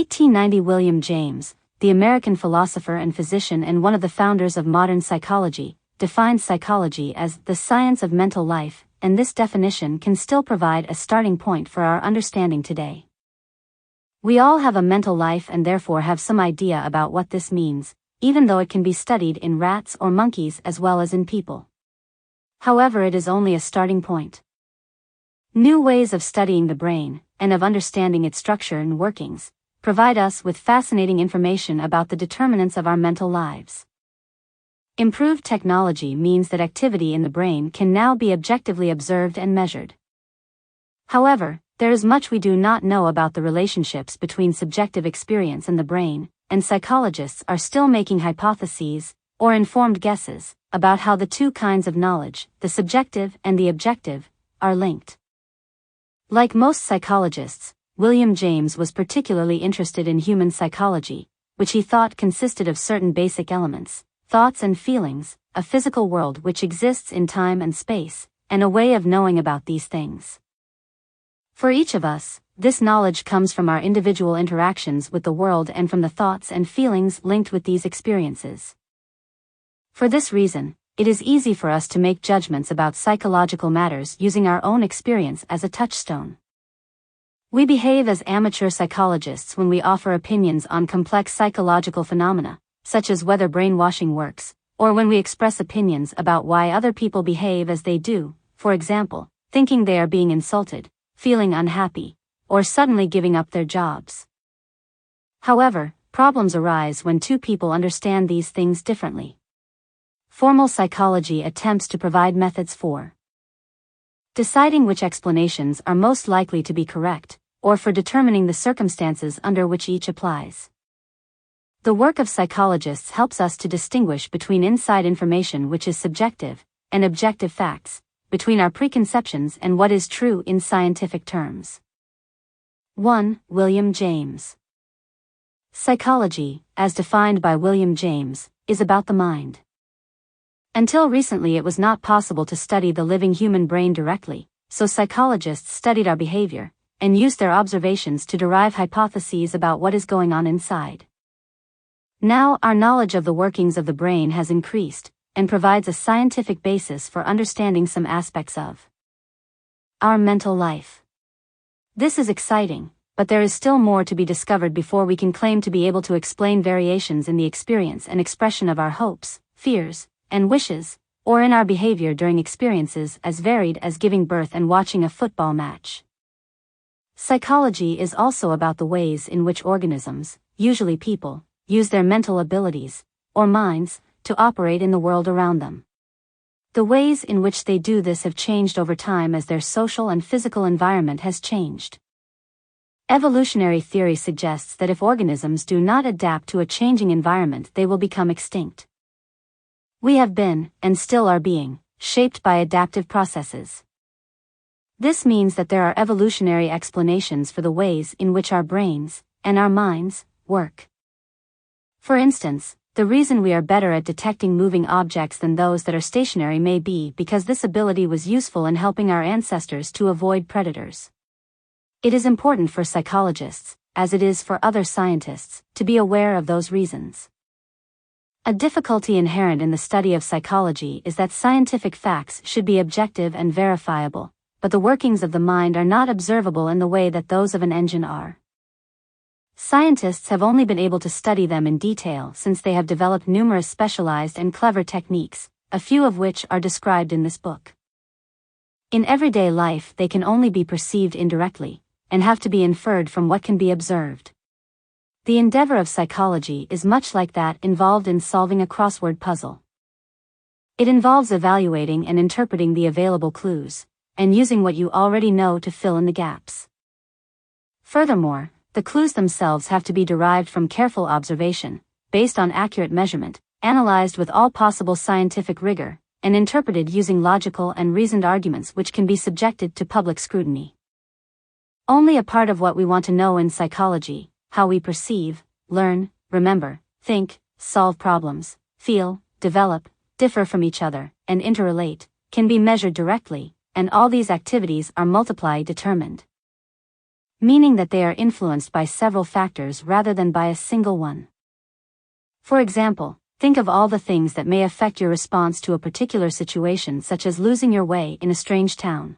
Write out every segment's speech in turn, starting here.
1890 William James, the American philosopher and physician and one of the founders of modern psychology, defined psychology as the science of mental life, and this definition can still provide a starting point for our understanding today. We all have a mental life and therefore have some idea about what this means, even though it can be studied in rats or monkeys as well as in people. However, it is only a starting point. New ways of studying the brain, and of understanding its structure and workings, provide us with fascinating information about the determinants of our mental lives. Improved technology means that activity in the brain can now be objectively observed and measured. However, there is much we do not know about the relationships between subjective experience and the brain, and psychologists are still making hypotheses, or informed guesses, about how the two kinds of knowledge, the subjective and the objective, are linked. Like most psychologists, William James was particularly interested in human psychology, which he thought consisted of certain basic elements, thoughts and feelings, a physical world which exists in time and space, and a way of knowing about these things. For each of us, this knowledge comes from our individual interactions with the world and from the thoughts and feelings linked with these experiences. For this reason, it is easy for us to make judgments about psychological matters using our own experience as a touchstone. We behave as amateur psychologists when we offer opinions on complex psychological phenomena, such as whether brainwashing works, or when we express opinions about why other people behave as they do, for example, thinking they are being insulted, feeling unhappy, or suddenly giving up their jobs. However, problems arise when two people understand these things differently. Formal psychology attempts to provide methods for deciding which explanations are most likely to be correct, or for determining the circumstances under which each applies. The work of psychologists helps us to distinguish between inside information which is subjective, and objective facts, between our preconceptions and what is true in scientific terms. 1. William James. Psychology, as defined by William James, is about the mind. Until recently it was not possible to study the living human brain directly, so psychologists studied our behavior, and used their observations to derive hypotheses about what is going on inside. Now our knowledge of the workings of the brain has increased, and provides a scientific basis for understanding some aspects of our mental life. This is exciting, but there is still more to be discovered before we can claim to be able to explain variations in the experience and expression of our hopes, fears, and wishes, or in our behavior during experiences as varied as giving birth and watching a football match. Psychology is also about the ways in which organisms, usually people, use their mental abilities, or minds, to operate in the world around them. The ways in which they do this have changed over time as their social and physical environment has changed. Evolutionary theory suggests that if organisms do not adapt to a changing environment, they will become extinct. We have been, and still are being, shaped by adaptive processes. This means that there are evolutionary explanations for the ways in which our brains, and our minds, work. For instance, the reason we are better at detecting moving objects than those that are stationary may be because this ability was useful in helping our ancestors to avoid predators. It is important for psychologists, as it is for other scientists, to be aware of those reasons. A difficulty inherent in the study of psychology is that scientific facts should be objective and verifiable, but the workings of the mind are not observable in the way that those of an engine are. Scientists have only been able to study them in detail since they have developed numerous specialized and clever techniques, a few of which are described in this book. In everyday life they can only be perceived indirectly, and have to be inferred from what can be observed. The endeavor of psychology is much like that involved in solving a crossword puzzle. It involves evaluating and interpreting the available clues, and using what you already know to fill in the gaps. Furthermore, the clues themselves have to be derived from careful observation, based on accurate measurement, analyzed with all possible scientific rigor, and interpreted using logical and reasoned arguments which can be subjected to public scrutiny. Only a part of what we want to know in psychology, how we perceive, learn, remember, think, solve problems, feel, develop, differ from each other, and interrelate, can be measured directly, and all these activities are multiply determined. meaning that they are influenced by several factors rather than by a single one. For example, think of all the things that may affect your response to a particular situation, such as losing your way in a strange town.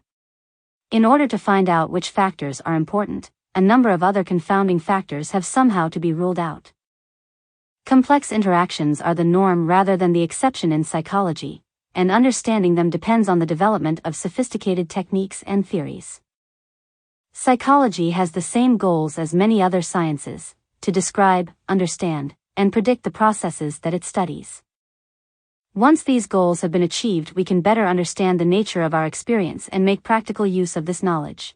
In order to find out which factors are important, a number of other confounding factors have somehow to be ruled out. Complex interactions are the norm rather than the exception in psychology, and understanding them depends on the development of sophisticated techniques and theories. Psychology has the same goals as many other sciences: to describe, understand, and predict the processes that it studies. Once these goals have been achieved, we can better understand the nature of our experience and make practical use of this knowledge.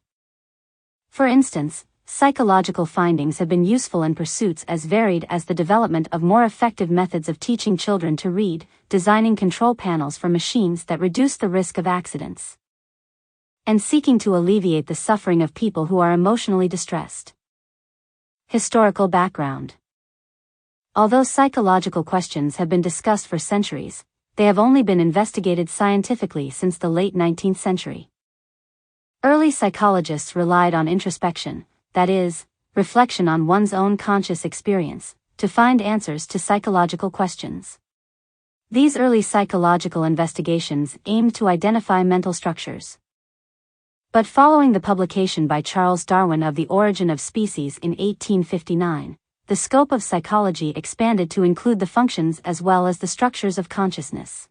For instance, psychological findings have been useful in pursuits as varied as the development of more effective methods of teaching children to read, designing control panels for machines that reduce the risk of accidents, and seeking to alleviate the suffering of people who are emotionally distressed. Historical background. Although psychological questions have been discussed for centuries, they have only been investigated scientifically since the late 19th century. Early psychologists relied on introspection, that is, reflection on one's own conscious experience, to find answers to psychological questions. These early psychological investigations aimed to identify mental structures. But following the publication by Charles Darwin of The Origin of Species in 1859, the scope of psychology expanded to include the functions as well as the structures of consciousness.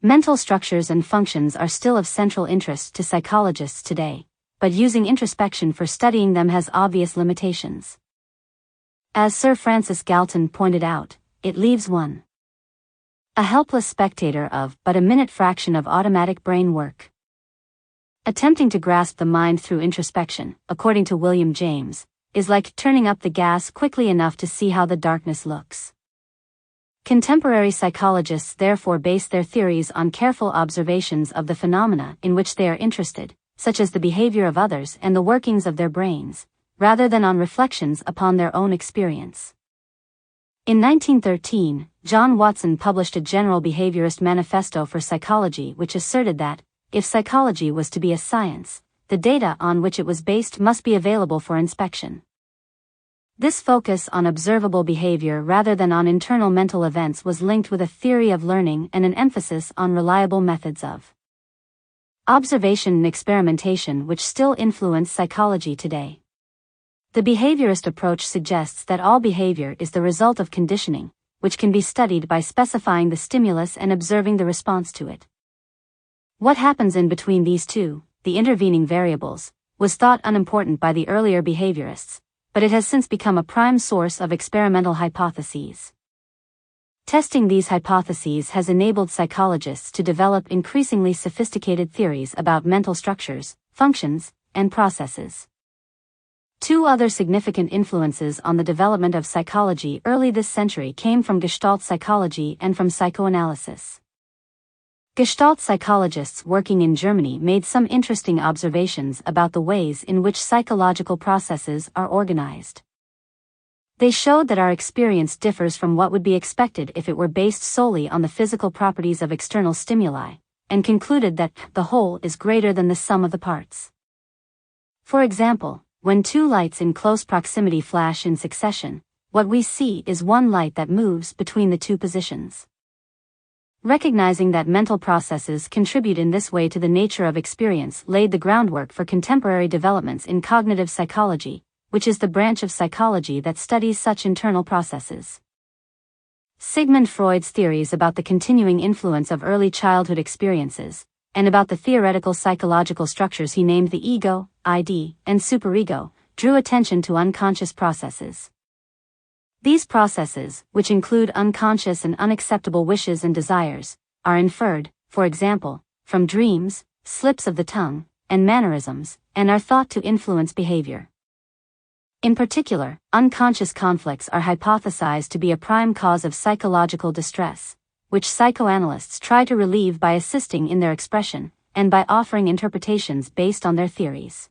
Mental structures and functions are still of central interest to psychologists today, but using introspection for studying them has obvious limitations. As Sir Francis Galton pointed out, it leaves one a helpless spectator of but a minute fraction of automatic brain work. Attempting to grasp the mind through introspection, according to William James, is like turning up the gas quickly enough to see how the darkness looks. Contemporary psychologists therefore base their theories on careful observations of the phenomena in which they are interested, such as the behavior of others and the workings of their brains, rather than on reflections upon their own experience. In 1913, John Watson published a general behaviorist manifesto for psychology which asserted that, if psychology was to be a science, the data on which it was based must be available for inspection. This focus on observable behavior rather than on internal mental events was linked with a theory of learning and an emphasis on reliable methods of observation and experimentation which still influence psychology today. The behaviorist approach suggests that all behavior is the result of conditioning, which can be studied by specifying the stimulus and observing the response to it. What happens in between these two, the intervening variables, was thought unimportant by the earlier behaviorists, but it has since become a prime source of experimental hypotheses. Testing these hypotheses has enabled psychologists to develop increasingly sophisticated theories about mental structures, functions, and processes. Two other significant influences on the development of psychology early this century came from Gestalt psychology and from psychoanalysis. Gestalt psychologists working in Germany made some interesting observations about the ways in which psychological processes are organized. They showed that our experience differs from what would be expected if it were based solely on the physical properties of external stimuli, and concluded that the whole is greater than the sum of the parts. For example, when two lights in close proximity flash in succession, what we see is one light that moves between the two positions. Recognizing that mental processes contribute in this way to the nature of experience laid the groundwork for contemporary developments in cognitive psychology, which is the branch of psychology that studies such internal processes. Sigmund Freud's theories about the continuing influence of early childhood experiences, and about the theoretical psychological structures he named the ego, ID, and superego, drew attention to unconscious processes. These processes, which include unconscious and unacceptable wishes and desires, are inferred, for example, from dreams, slips of the tongue, and mannerisms, and are thought to influence behavior. In particular, unconscious conflicts are hypothesized to be a prime cause of psychological distress, which psychoanalysts try to relieve by assisting in their expression, and by offering interpretations based on their theories.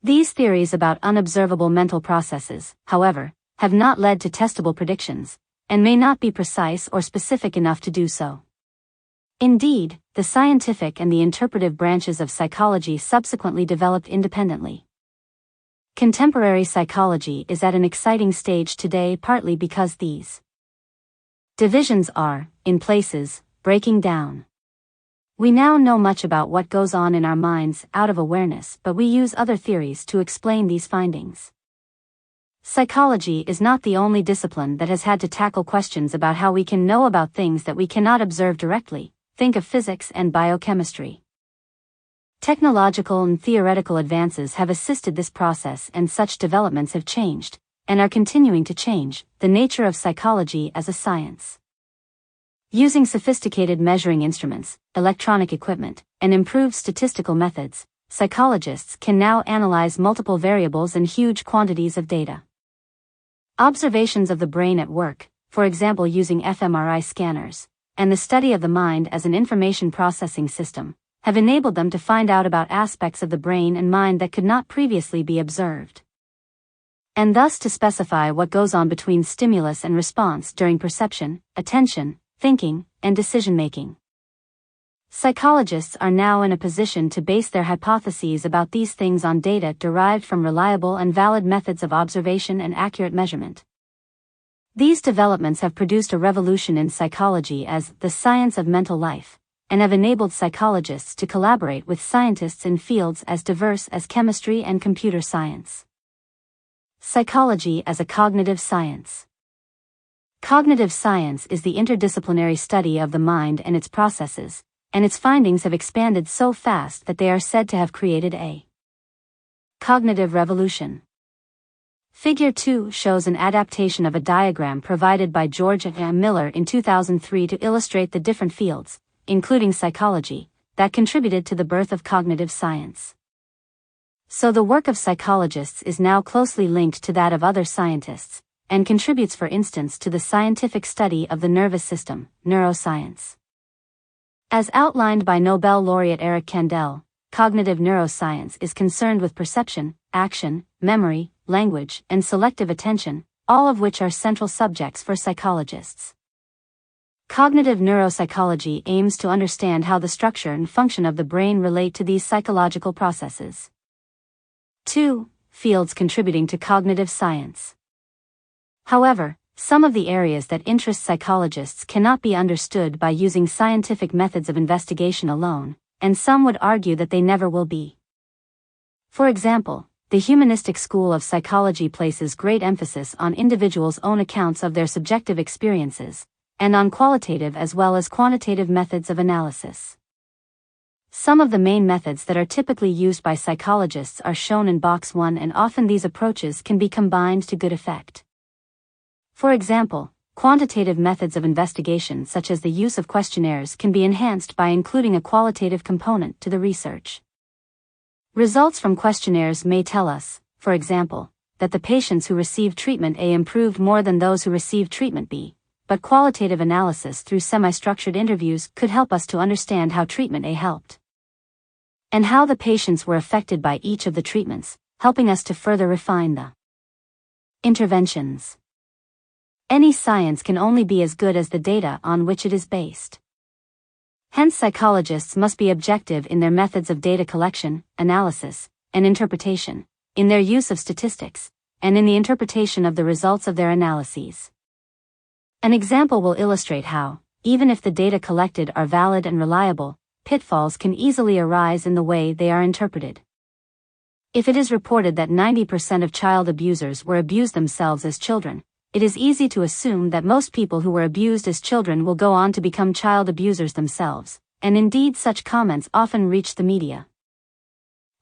These theories about unobservable mental processes, however, have not led to testable predictions, and may not be precise or specific enough to do so. Indeed, the scientific and the interpretive branches of psychology subsequently developed independently. Contemporary psychology is at an exciting stage today, partly because these divisions are, in places, breaking down. We now know much about what goes on in our minds out of awareness, but we use other theories to explain these findings. Psychology is not the only discipline that has had to tackle questions about how we can know about things that we cannot observe directly. Think of physics and biochemistry. Technological and theoretical advances have assisted this process, and such developments have changed, and are continuing to change, the nature of psychology as a science. Using sophisticated measuring instruments, electronic equipment, and improved statistical methods, psychologists can now analyze multiple variables and huge quantities of data. Observations of the brain at work, for example using fMRI scanners, and the study of the mind as an information processing system, have enabled them to find out about aspects of the brain and mind that could not previously be observed, and thus to specify what goes on between stimulus and response during perception, attention, thinking, and decision-making. Psychologists are now in a position to base their hypotheses about these things on data derived from reliable and valid methods of observation and accurate measurement. These developments have produced a revolution in psychology as the science of mental life, and have enabled psychologists to collaborate with scientists in fields as diverse as chemistry and computer science. Psychology as a cognitive science. Cognitive science is the interdisciplinary study of the mind and its processes, and its findings have expanded so fast that they are said to have created a cognitive revolution. Figure 2 shows an adaptation of a diagram provided by George M. Miller in 2003 to illustrate the different fields, including psychology, that contributed to the birth of cognitive science. So the work of psychologists is now closely linked to that of other scientists, and contributes, for instance, to the scientific study of the nervous system, neuroscience. As outlined by Nobel laureate Eric Kandel, cognitive neuroscience is concerned with perception, action, memory, language, and selective attention, all of which are central subjects for psychologists. Cognitive neuropsychology aims to understand how the structure and function of the brain relate to these psychological processes. 2. Fields contributing to cognitive science. However, some of the areas that interest psychologists cannot be understood by using scientific methods of investigation alone, and some would argue that they never will be. For example, the humanistic school of psychology places great emphasis on individuals' own accounts of their subjective experiences, and on qualitative as well as quantitative methods of analysis. Some of the main methods that are typically used by psychologists are shown in box 1, and often these approaches can be combined to good effect. For example, quantitative methods of investigation such as the use of questionnaires can be enhanced by including a qualitative component to the research. Results from questionnaires may tell us, for example, that the patients who received treatment A improved more than those who received treatment B, but qualitative analysis through semi-structured interviews could help us to understand how treatment A helped, and how the patients were affected by each of the treatments, helping us to further refine the interventions. Any science can only be as good as the data on which it is based. Hence, psychologists must be objective in their methods of data collection, analysis, and interpretation, in their use of statistics, and in the interpretation of the results of their analyses. An example will illustrate how, even if the data collected are valid and reliable, pitfalls can easily arise in the way they are interpreted. If it is reported that 90% of child abusers were abused themselves as children, it is easy to assume that most people who were abused as children will go on to become child abusers themselves, and indeed such comments often reach the media.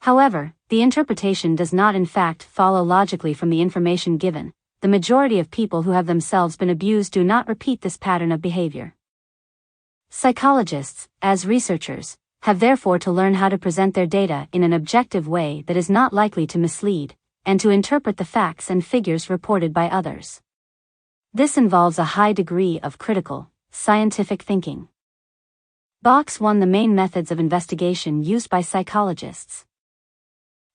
However, the interpretation does not in fact follow logically from the information given. The majority of people who have themselves been abused do not repeat this pattern of behavior. Psychologists, as researchers, have therefore to learn how to present their data in an objective way that is not likely to mislead, and to interpret the facts and figures reported by others. This involves a high degree of critical, scientific thinking. Box 1. The main methods of investigation used by psychologists.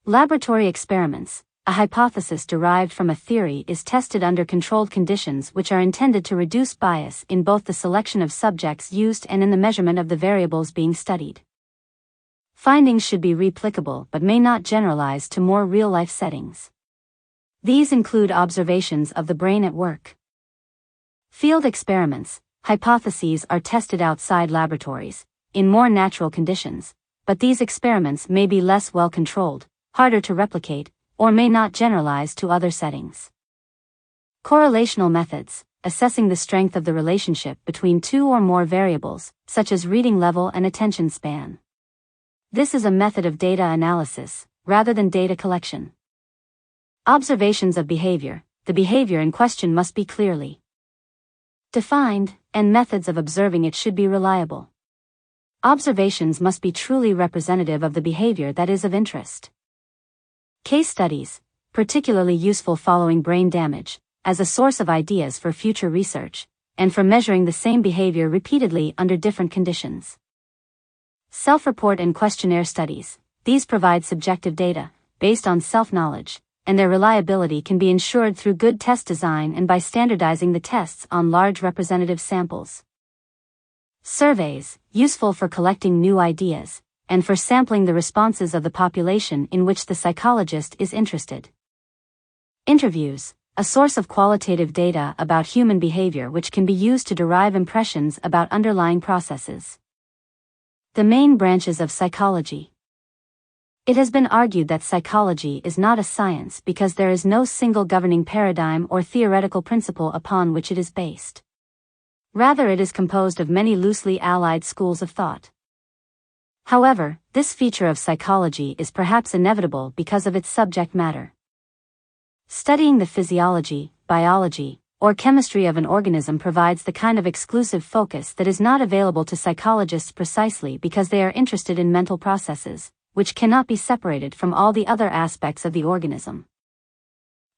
Laboratory experiments. A hypothesis derived from a theory is tested under controlled conditions which are intended to reduce bias in both the selection of subjects used and in the measurement of the variables being studied. Findings should be replicable but may not generalize to more real-life settings. These include observations of the brain at work. Field experiments, hypotheses are tested outside laboratories, in more natural conditions, but these experiments may be less well controlled, harder to replicate, or may not generalize to other settings. Correlational methods, assessing the strength of the relationship between two or more variables, such as reading level and attention span. This is a method of data analysis, rather than data collection. Observations of behavior, the behavior in question must be clearly defined, and methods of observing it should be reliable. Observations must be truly representative of the behavior that is of interest. Case studies, particularly useful following brain damage, as a source of ideas for future research, and for measuring the same behavior repeatedly under different conditions. Self-report and questionnaire studies, these provide subjective data, based on self-knowledge, and their reliability can be ensured through good test design and by standardizing the tests on large representative samples. Surveys, useful for collecting new ideas, and for sampling the responses of the population in which the psychologist is interested. Interviews, a source of qualitative data about human behavior which can be used to derive impressions about underlying processes. The main branches of psychology. It has been argued that psychology is not a science because there is no single governing paradigm or theoretical principle upon which it is based. Rather, it is composed of many loosely allied schools of thought. However, this feature of psychology is perhaps inevitable because of its subject matter. Studying the physiology, biology, or chemistry of an organism provides the kind of exclusive focus that is not available to psychologists precisely because they are interested in mental processes, which cannot be separated from all the other aspects of the organism.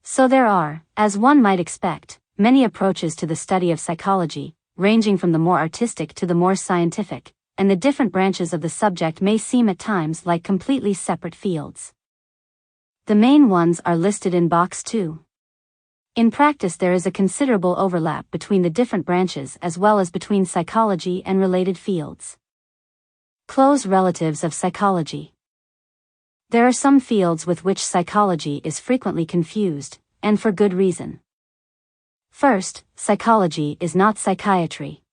So there are, as one might expect, many approaches to the study of psychology, ranging from the more artistic to the more scientific, and the different branches of the subject may seem at times like completely separate fields. The main ones are listed in box 2. In practice, there is a considerable overlap between the different branches as well as between psychology and related fields. Close relatives of psychology. There are some fields with which psychology is frequently confused, and for good reason. First, psychology is not psychiatry.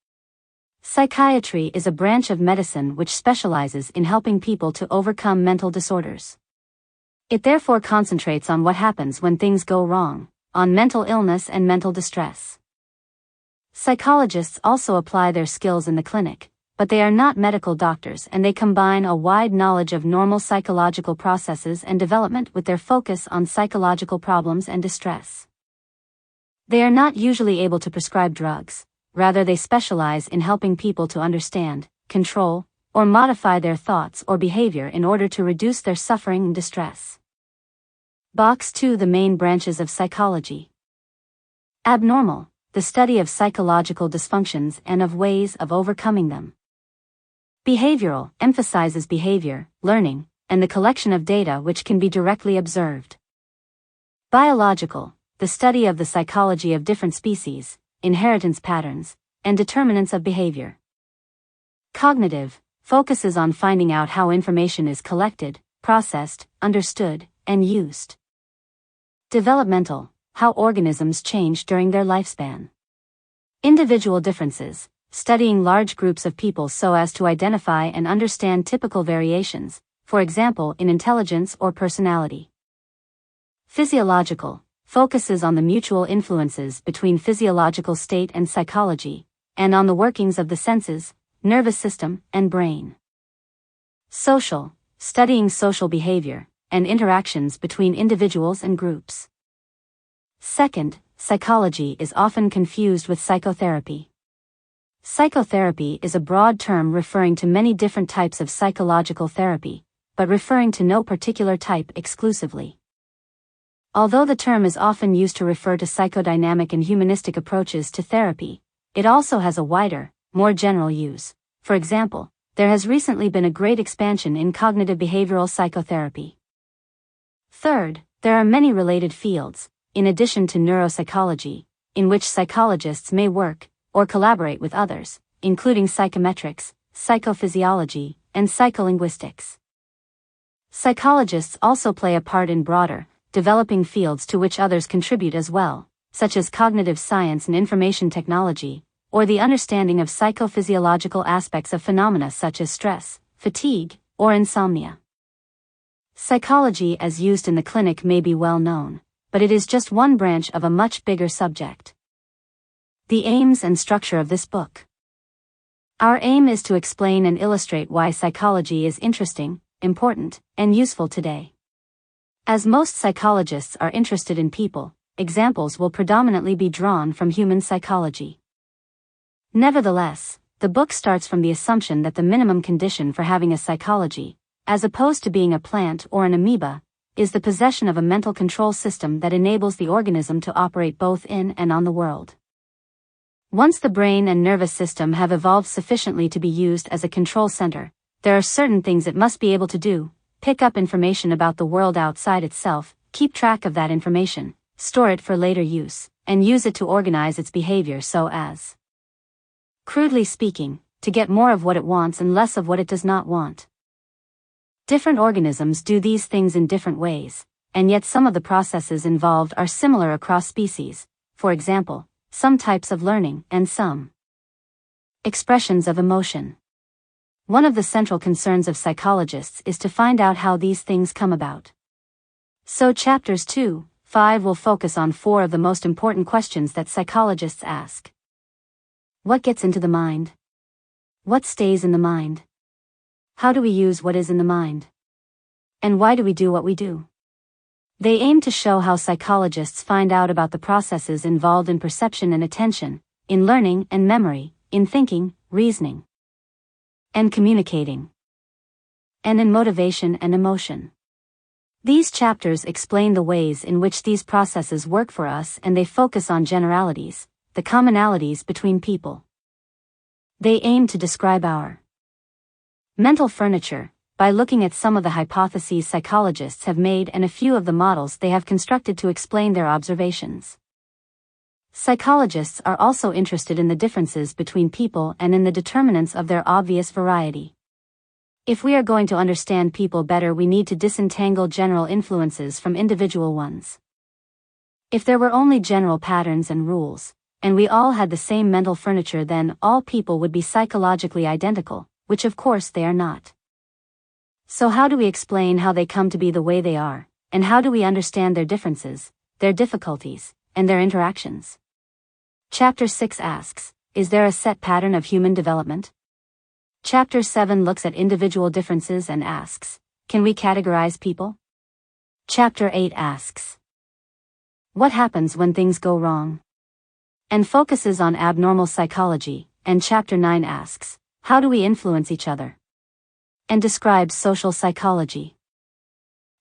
Psychiatry is a branch of medicine which specializes in helping people to overcome mental disorders. It therefore concentrates on what happens when things go wrong, on mental illness and mental distress. Psychologists also apply their skills in the clinic, but they are not medical doctors and they combine a wide knowledge of normal psychological processes and development with their focus on psychological problems and distress. They are not usually able to prescribe drugs, rather they specialize in helping people to understand, control, or modify their thoughts or behavior in order to reduce their suffering and distress. Box 2. The main branches of psychology. Abnormal, the study of psychological dysfunctions and of ways of overcoming them. Behavioral, emphasizes behavior, learning, and the collection of data which can be directly observed. Biological, the study of the psychology of different species, inheritance patterns, and determinants of behavior. Cognitive, focuses on finding out how information is collected, processed, understood, and used. Developmental, how organisms change during their lifespan. Individual differences, studying large groups of people so as to identify and understand typical variations, for example in intelligence or personality. Physiological, focuses on the mutual influences between physiological state and psychology, and on the workings of the senses, nervous system, and brain. Social, studying social behavior, and interactions between individuals and groups. Second, psychology is often confused with psychotherapy. Psychotherapy is a broad term referring to many different types of psychological therapy, but referring to no particular type exclusively. Although the term is often used to refer to psychodynamic and humanistic approaches to therapy, it also has a wider, more general use. For example, there has recently been a great expansion in cognitive behavioral psychotherapy. Third, there are many related fields, in addition to neuropsychology, in which psychologists may work, or collaborate with others, including psychometrics, psychophysiology, and psycholinguistics. Psychologists also play a part in broader, developing fields to which others contribute as well, such as cognitive science and information technology, or the understanding of psychophysiological aspects of phenomena such as stress, fatigue, or insomnia. Psychology as used in the clinic may be well known, but it is just one branch of a much bigger subject. The aims and structure of this book. Our aim is to explain and illustrate why psychology is interesting, important, and useful today. As most psychologists are interested in people, examples will predominantly be drawn from human psychology. Nevertheless, the book starts from the assumption that the minimum condition for having a psychology, as opposed to being a plant or an amoeba, is the possession of a mental control system that enables the organism to operate both in and on the world. Once the brain and nervous system have evolved sufficiently to be used as a control center, there are certain things it must be able to do: pick up information about the world outside itself, keep track of that information, store it for later use, and use it to organize its behavior so as, crudely speaking, to get more of what it wants and less of what it does not want. Different organisms do these things in different ways, and yet some of the processes involved are similar across species. For example, some types of learning and some expressions of emotion. One of the central concerns of psychologists is to find out how these things come about. So chapters 2-5 will focus on 4 of the most important questions that psychologists ask. What gets into the mind? What stays in the mind? How do we use what is in the mind? And why do we do what we do? They aim to show how psychologists find out about the processes involved in perception and attention, in learning and memory, in thinking, reasoning, and communicating, and in motivation and emotion. These chapters explain the ways in which these processes work for us, and they focus on generalities, the commonalities between people. They aim to describe our mental furniture, by looking at some of the hypotheses psychologists have made and a few of the models they have constructed to explain their observations. Psychologists are also interested in the differences between people and in the determinants of their obvious variety. If we are going to understand people better, we need to disentangle general influences from individual ones. If there were only general patterns and rules, and we all had the same mental furniture, then all people would be psychologically identical, which of course they are not. So how do we explain how they come to be the way they are, and how do we understand their differences, their difficulties, and their interactions? Chapter 6 asks, is there a set pattern of human development? Chapter 7 looks at individual differences and asks, can we categorize people? Chapter 8 asks, what happens when things go wrong? And focuses on abnormal psychology, and Chapter 9 asks, how do we influence each other? And describes social psychology.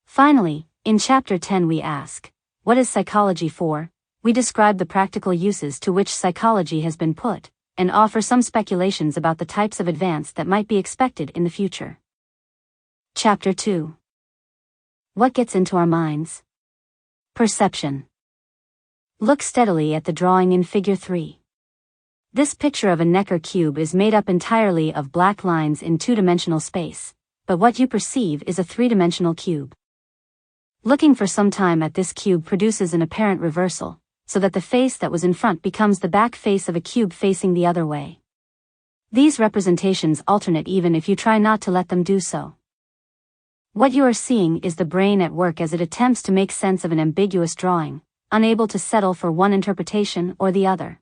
Finally, in Chapter 10 we ask, what is psychology for? We describe the practical uses to which psychology has been put, and offer some speculations about the types of advance that might be expected in the future. Chapter 2. What gets into our minds? Perception. Look steadily at the drawing in Figure 3. This picture of a Necker cube is made up entirely of black lines in two-dimensional space, but what you perceive is a three-dimensional cube. Looking for some time at this cube produces an apparent reversal, so that the face that was in front becomes the back face of a cube facing the other way. These representations alternate even if you try not to let them do so. What you are seeing is the brain at work as it attempts to make sense of an ambiguous drawing, unable to settle for one interpretation or the other.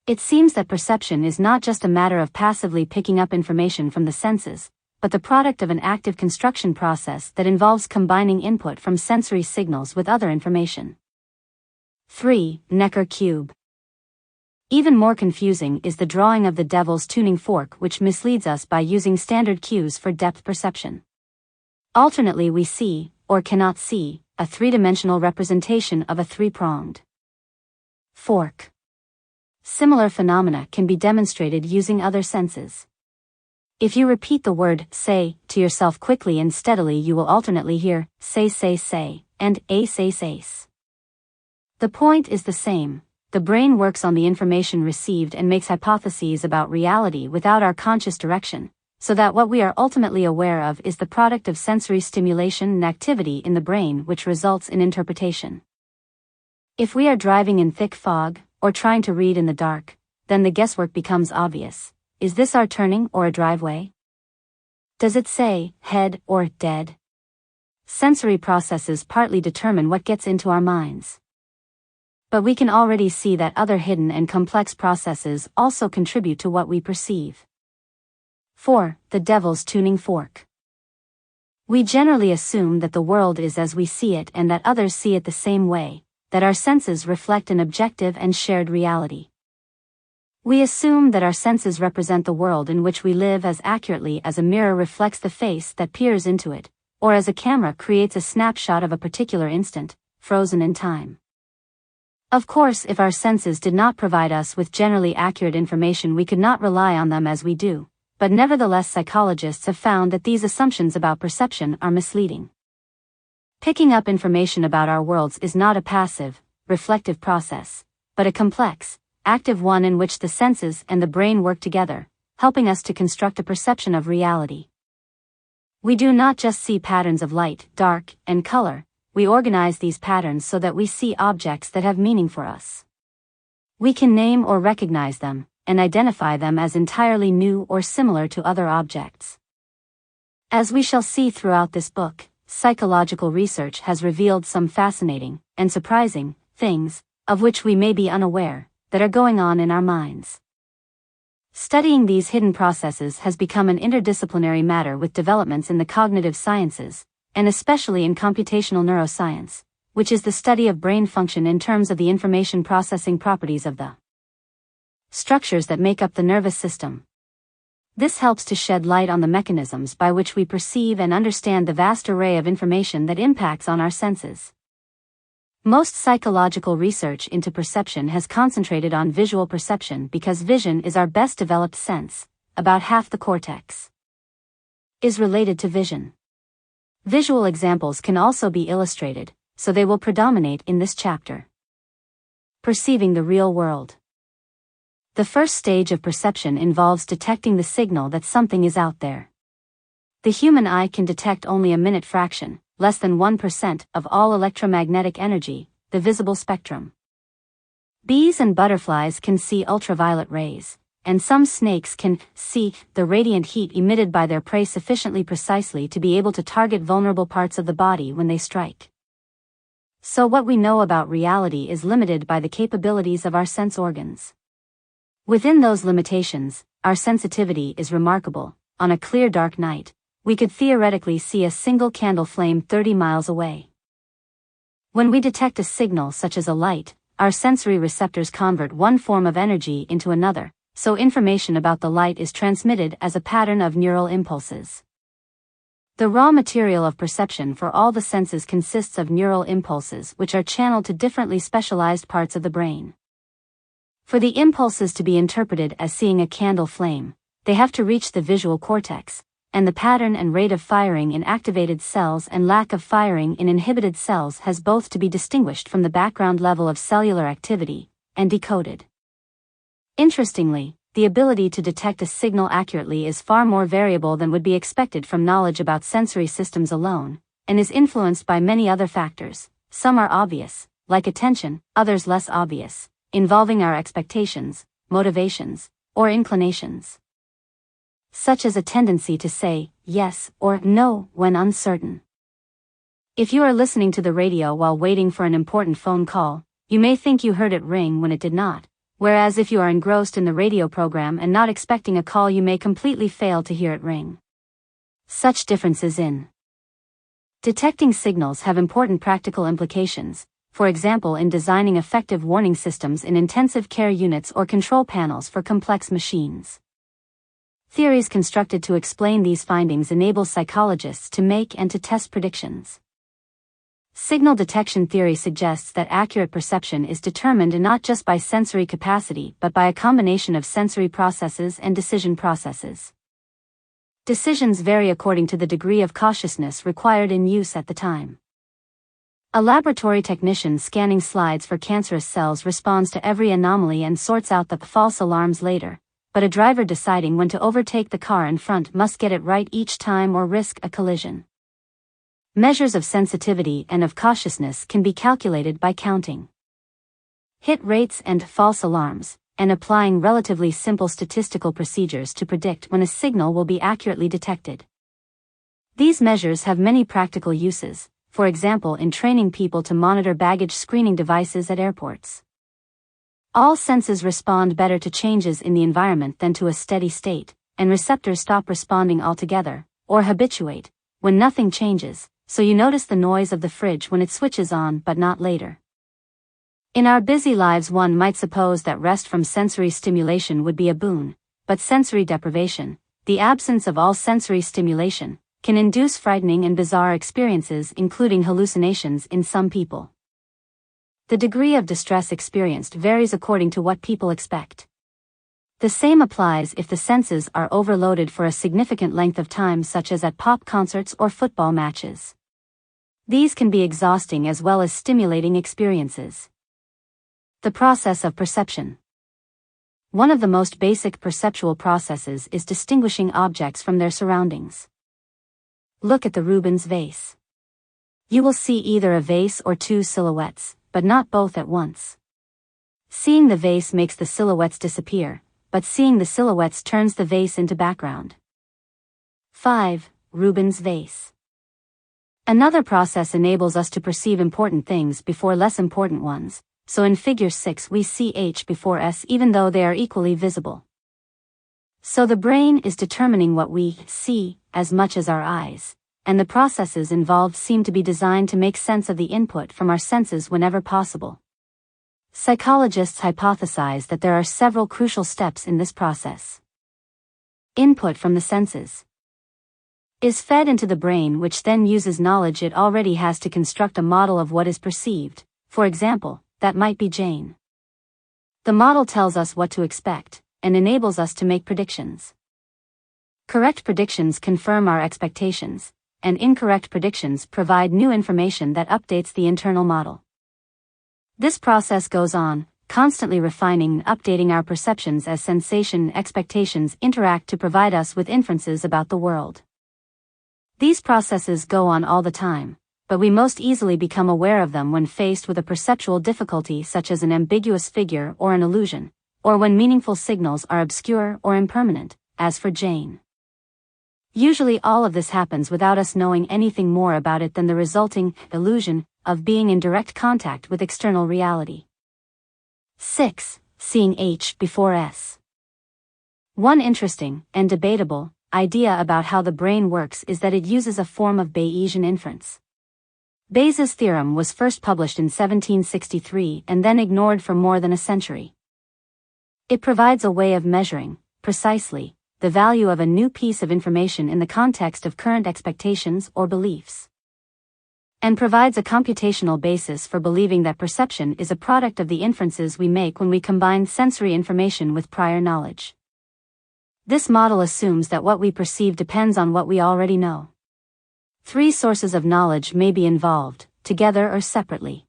It seems that perception is not just a matter of passively picking up information from the senses, but the product of an active construction process that involves combining input from sensory signals with other information. 3. Necker cube. Even more confusing is the drawing of the devil's tuning fork, which misleads us by using standard cues for depth perception. Alternately we see, or cannot see, a three-dimensional representation of a three-pronged fork. Similar phenomena can be demonstrated using other senses. If you repeat the word say to yourself quickly and steadily, you will alternately hear say and ace. The point is the same. The brain works on the information received and makes hypotheses about reality without our conscious direction, so that what we are ultimately aware of is the product of sensory stimulation and activity in the brain which results in interpretation. If we are driving in thick fog, or trying to read in the dark, then the guesswork becomes obvious. Is this our turning or a driveway? Does it say head or dead? Sensory processes partly determine what gets into our minds. But we can already see that other hidden and complex processes also contribute to what we perceive. 4. The devil's tuning fork. We generally assume that the world is as we see it and that others see it the same way, that our senses reflect an objective and shared reality. We assume that our senses represent the world in which we live as accurately as a mirror reflects the face that peers into it, or as a camera creates a snapshot of a particular instant, frozen in time. Of course, if our senses did not provide us with generally accurate information, we could not rely on them as we do, but nevertheless psychologists have found that these assumptions about perception are misleading. Picking up information about our worlds is not a passive, reflective process, but a complex, active one in which the senses and the brain work together, helping us to construct a perception of reality. We do not just see patterns of light, dark, and color, we organize these patterns so that we see objects that have meaning for us. We can name or recognize them, and identify them as entirely new or similar to other objects. As we shall see throughout this book, psychological research has revealed some fascinating and surprising things, of which we may be unaware, that are going on in our minds. Studying these hidden processes has become an interdisciplinary matter with developments in the cognitive sciences, and especially in computational neuroscience, which is the study of brain function in terms of the information processing properties of the structures that make up the nervous system. This helps to shed light on the mechanisms by which we perceive and understand the vast array of information that impacts on our senses. Most psychological research into perception has concentrated on visual perception because vision is our best developed sense. About half the cortex is related to vision. Visual examples can also be illustrated, so they will predominate in this chapter. Perceiving the real world. The first stage of perception involves detecting the signal that something is out there. The human eye can detect only a minute fraction, less than 1% of all electromagnetic energy, the visible spectrum. Bees and butterflies can see ultraviolet rays, and some snakes can see the radiant heat emitted by their prey sufficiently precisely to be able to target vulnerable parts of the body when they strike. So what we know about reality is limited by the capabilities of our sense organs. Within those limitations, our sensitivity is remarkable. On a clear dark night, we could theoretically see a single candle flame 30 miles away. When we detect a signal such as a light, our sensory receptors convert one form of energy into another, so information about the light is transmitted as a pattern of neural impulses. The raw material of perception for all the senses consists of neural impulses which are channeled to differently specialized parts of the brain. For the impulses to be interpreted as seeing a candle flame, they have to reach the visual cortex, and the pattern and rate of firing in activated cells and lack of firing in inhibited cells has both to be distinguished from the background level of cellular activity, and decoded. Interestingly, the ability to detect a signal accurately is far more variable than would be expected from knowledge about sensory systems alone, and is influenced by many other factors. Some are obvious, like attention, others less obvious, involving our expectations, motivations, or inclinations, such as a tendency to say yes or no when uncertain. If you are listening to the radio while waiting for an important phone call, you may think you heard it ring when it did not, whereas if you are engrossed in the radio program and not expecting a call, you may completely fail to hear it ring. Such differences in detecting signals have important practical implications, for example in designing effective warning systems in intensive care units or control panels for complex machines. Theories constructed to explain these findings enable psychologists to make and to test predictions. Signal detection theory suggests that accurate perception is determined not just by sensory capacity but by a combination of sensory processes and decision processes. Decisions vary according to the degree of cautiousness required in use at the time. A laboratory technician scanning slides for cancerous cells responds to every anomaly and sorts out the false alarms later, but a driver deciding when to overtake the car in front must get it right each time or risk a collision. Measures of sensitivity and of cautiousness can be calculated by counting hit rates and false alarms, and applying relatively simple statistical procedures to predict when a signal will be accurately detected. These measures have many practical uses, for example in training people to monitor baggage screening devices at airports. All senses respond better to changes in the environment than to a steady state, and receptors stop responding altogether, or habituate, when nothing changes, so you notice the noise of the fridge when it switches on but not later. In our busy lives, one might suppose that rest from sensory stimulation would be a boon, but sensory deprivation, the absence of all sensory stimulation, can induce frightening and bizarre experiences, including hallucinations in some people. The degree of distress experienced varies according to what people expect. The same applies if the senses are overloaded for a significant length of time, such as at pop concerts or football matches. These can be exhausting as well as stimulating experiences. The process of perception. One of the most basic perceptual processes is distinguishing objects from their surroundings. Look at the Rubens vase. You will see either a vase or two silhouettes, but not both at once. Seeing the vase makes the silhouettes disappear, but seeing the silhouettes turns the vase into background. 5. Rubens vase. Another process enables us to perceive important things before less important ones, so in figure 6 we see H before S even though they are equally visible. So the brain is determining what we see as much as our eyes, and the processes involved seem to be designed to make sense of the input from our senses whenever possible. Psychologists hypothesize that there are several crucial steps in this process. Input from the senses is fed into the brain, which then uses knowledge it already has to construct a model of what is perceived. For example, that might be Jane. The model tells us what to expect, and enables us to make predictions. Correct predictions confirm our expectations, and incorrect predictions provide new information that updates the internal model. This process goes on, constantly refining and updating our perceptions as sensation and expectations interact to provide us with inferences about the world. These processes go on all the time, but we most easily become aware of them when faced with a perceptual difficulty such as an ambiguous figure or an illusion, or when meaningful signals are obscure or impermanent, as for Jane. Usually all of this happens without us knowing anything more about it than the resulting illusion of being in direct contact with external reality. 6. Seeing H before S. One interesting, and debatable, idea about how the brain works is that it uses a form of Bayesian inference. Bayes' theorem was first published in 1763 and then ignored for more than a century. It provides a way of measuring, precisely, the value of a new piece of information in the context of current expectations or beliefs, and provides a computational basis for believing that perception is a product of the inferences we make when we combine sensory information with prior knowledge. This model assumes that what we perceive depends on what we already know. 3 sources of knowledge may be involved, together or separately.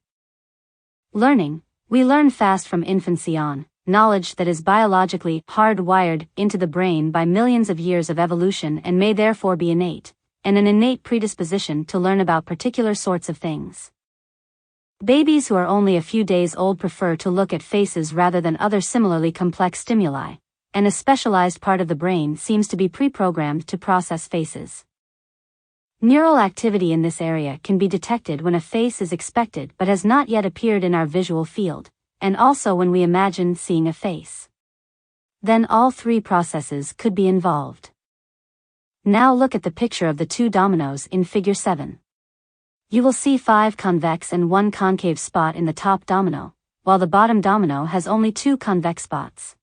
Learning. We learn fast from infancy on, knowledge that is biologically hardwired into the brain by millions of years of evolution and may therefore be innate, and an innate predisposition to learn about particular sorts of things. Babies who are only a few days old prefer to look at faces rather than other similarly complex stimuli, and a specialized part of the brain seems to be pre-programmed to process faces. Neural activity in this area can be detected when a face is expected but has not yet appeared in our visual field, and also when we imagine seeing a face. Then all 3 processes could be involved. Now look at the picture of the 2 dominoes in figure 7. You will see 5 convex and 1 concave spot in the top domino, while the bottom domino has only 2 convex spots.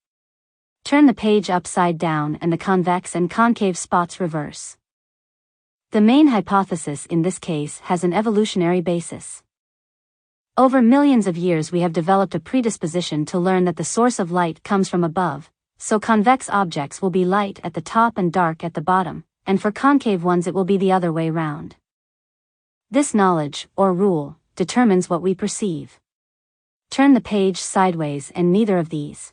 Turn the page upside down and the convex and concave spots reverse. The main hypothesis in this case has an evolutionary basis. Over millions of years we have developed a predisposition to learn that the source of light comes from above, so convex objects will be light at the top and dark at the bottom, and for concave ones it will be the other way round. This knowledge, or rule, determines what we perceive. Turn the page sideways and neither of these.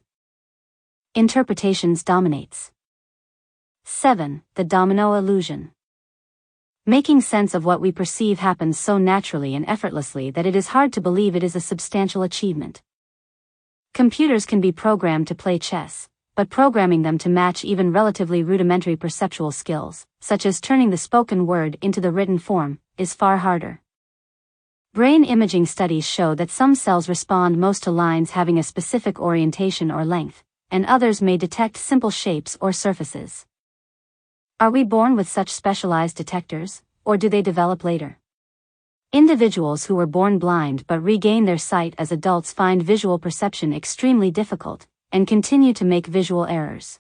interpretations dominates. 7. The domino illusion. Making sense of what we perceive happens so naturally and effortlessly that it is hard to believe it is a substantial achievement. Computers can be programmed to play chess, but programming them to match even relatively rudimentary perceptual skills, such as turning the spoken word into the written form, is far harder. Brain imaging studies show that some cells respond most to lines having a specific orientation or length, and others may detect simple shapes or surfaces. Are we born with such specialized detectors, or do they develop later? Individuals who were born blind but regain their sight as adults find visual perception extremely difficult, and continue to make visual errors.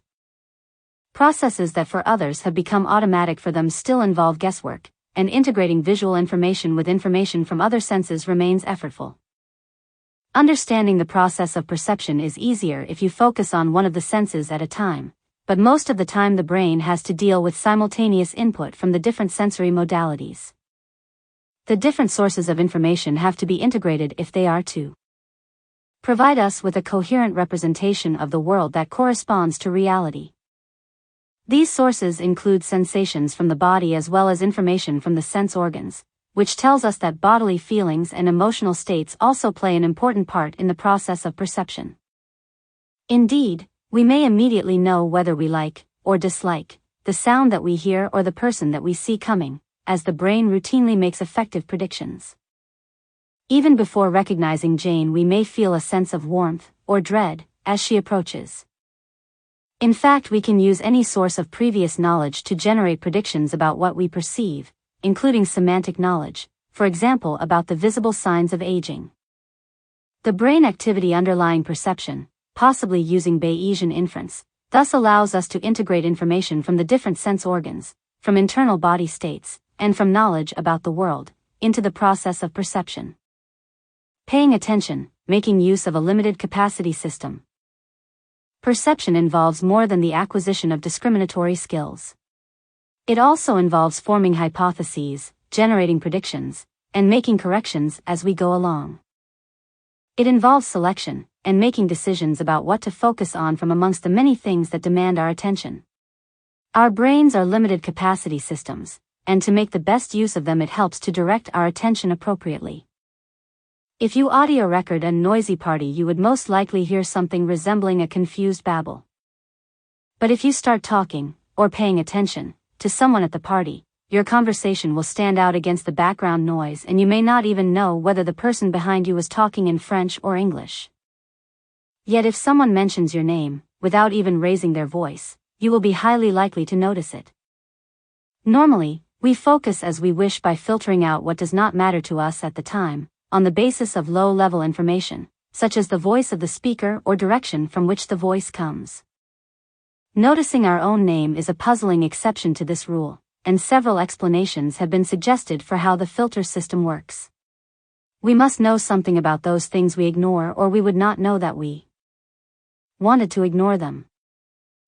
Processes that for others have become automatic for them still involve guesswork, and integrating visual information with information from other senses remains effortful. Understanding the process of perception is easier if you focus on one of the senses at a time, but most of the time the brain has to deal with simultaneous input from the different sensory modalities. The different sources of information have to be integrated if they are to provide us with a coherent representation of the world that corresponds to reality. These sources include sensations from the body as well as information from the sense organs, which tells us that bodily feelings and emotional states also play an important part in the process of perception. Indeed, we may immediately know whether we like, or dislike, the sound that we hear or the person that we see coming, as the brain routinely makes effective predictions. Even before recognizing Jane, we may feel a sense of warmth, or dread, as she approaches. In fact, we can use any source of previous knowledge to generate predictions about what we perceive, including semantic knowledge, for example about the visible signs of aging. The brain activity underlying perception, possibly using Bayesian inference, thus allows us to integrate information from the different sense organs, from internal body states, and from knowledge about the world, into the process of perception. Paying attention, making use of a limited capacity system. Perception involves more than the acquisition of discriminatory skills. It also involves forming hypotheses, generating predictions, and making corrections as we go along. It involves selection, and making decisions about what to focus on from amongst the many things that demand our attention. Our brains are limited capacity systems, and to make the best use of them it helps to direct our attention appropriately. If you audio record a noisy party, you would most likely hear something resembling a confused babble. But if you start talking, or paying attention, to someone at the party, your conversation will stand out against the background noise and you may not even know whether the person behind you is talking in French or English. Yet if someone mentions your name, without even raising their voice, you will be highly likely to notice it. Normally, we focus as we wish by filtering out what does not matter to us at the time, on the basis of low-level information, such as the voice of the speaker or direction from which the voice comes. Noticing our own name is a puzzling exception to this rule, and several explanations have been suggested for how the filter system works. We must know something about those things we ignore, or we would not know that we wanted to ignore them.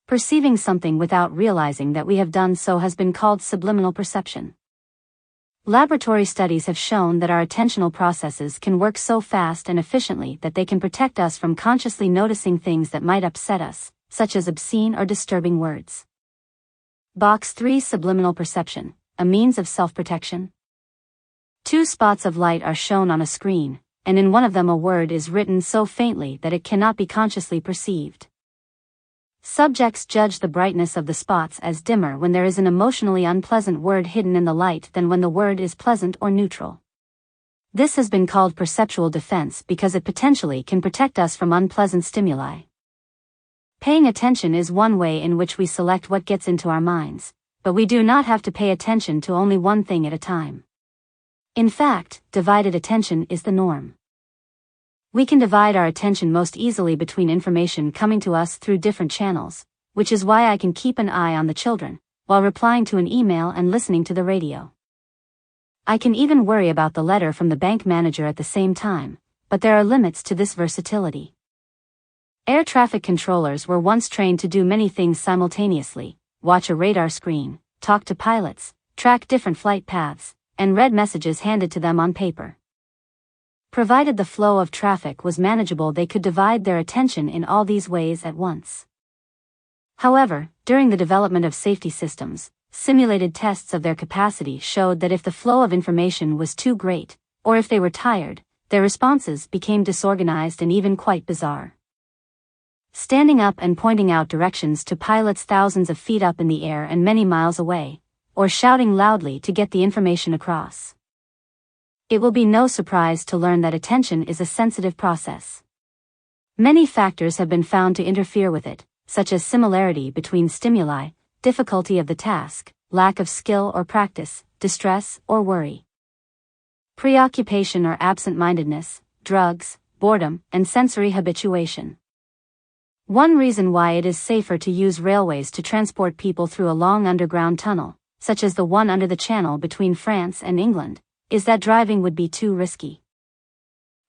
Perceiving something without realizing that we have done so has been called subliminal perception. Laboratory studies have shown that our attentional processes can work so fast and efficiently that they can protect us from consciously noticing things that might upset us, such as obscene or disturbing words. Box 3. Subliminal perception, a means of self-protection. Two spots of light are shown on a screen, and in one of them a word is written so faintly that it cannot be consciously perceived. Subjects judge the brightness of the spots as dimmer when there is an emotionally unpleasant word hidden in the light than when the word is pleasant or neutral. This has been called perceptual defense because it potentially can protect us from unpleasant stimuli. Paying attention is one way in which we select what gets into our minds, but we do not have to pay attention to only one thing at a time. In fact, divided attention is the norm. We can divide our attention most easily between information coming to us through different channels, which is why I can keep an eye on the children, while replying to an email and listening to the radio. I can even worry about the letter from the bank manager at the same time, but there are limits to this versatility. Air traffic controllers were once trained to do many things simultaneously: watch a radar screen, talk to pilots, track different flight paths, and read messages handed to them on paper. Provided the flow of traffic was manageable, they could divide their attention in all these ways at once. However, during the development of safety systems, simulated tests of their capacity showed that if the flow of information was too great, or if they were tired, their responses became disorganized and even quite bizarre. Standing up and pointing out directions to pilots thousands of feet up in the air and many miles away, or shouting loudly to get the information across. It will be no surprise to learn that attention is a sensitive process. Many factors have been found to interfere with it, such as similarity between stimuli, difficulty of the task, lack of skill or practice, distress or worry, preoccupation or absent-mindedness, drugs, boredom, and sensory habituation. One reason why it is safer to use railways to transport people through a long underground tunnel, such as the one under the Channel between France and England, is that driving would be too risky.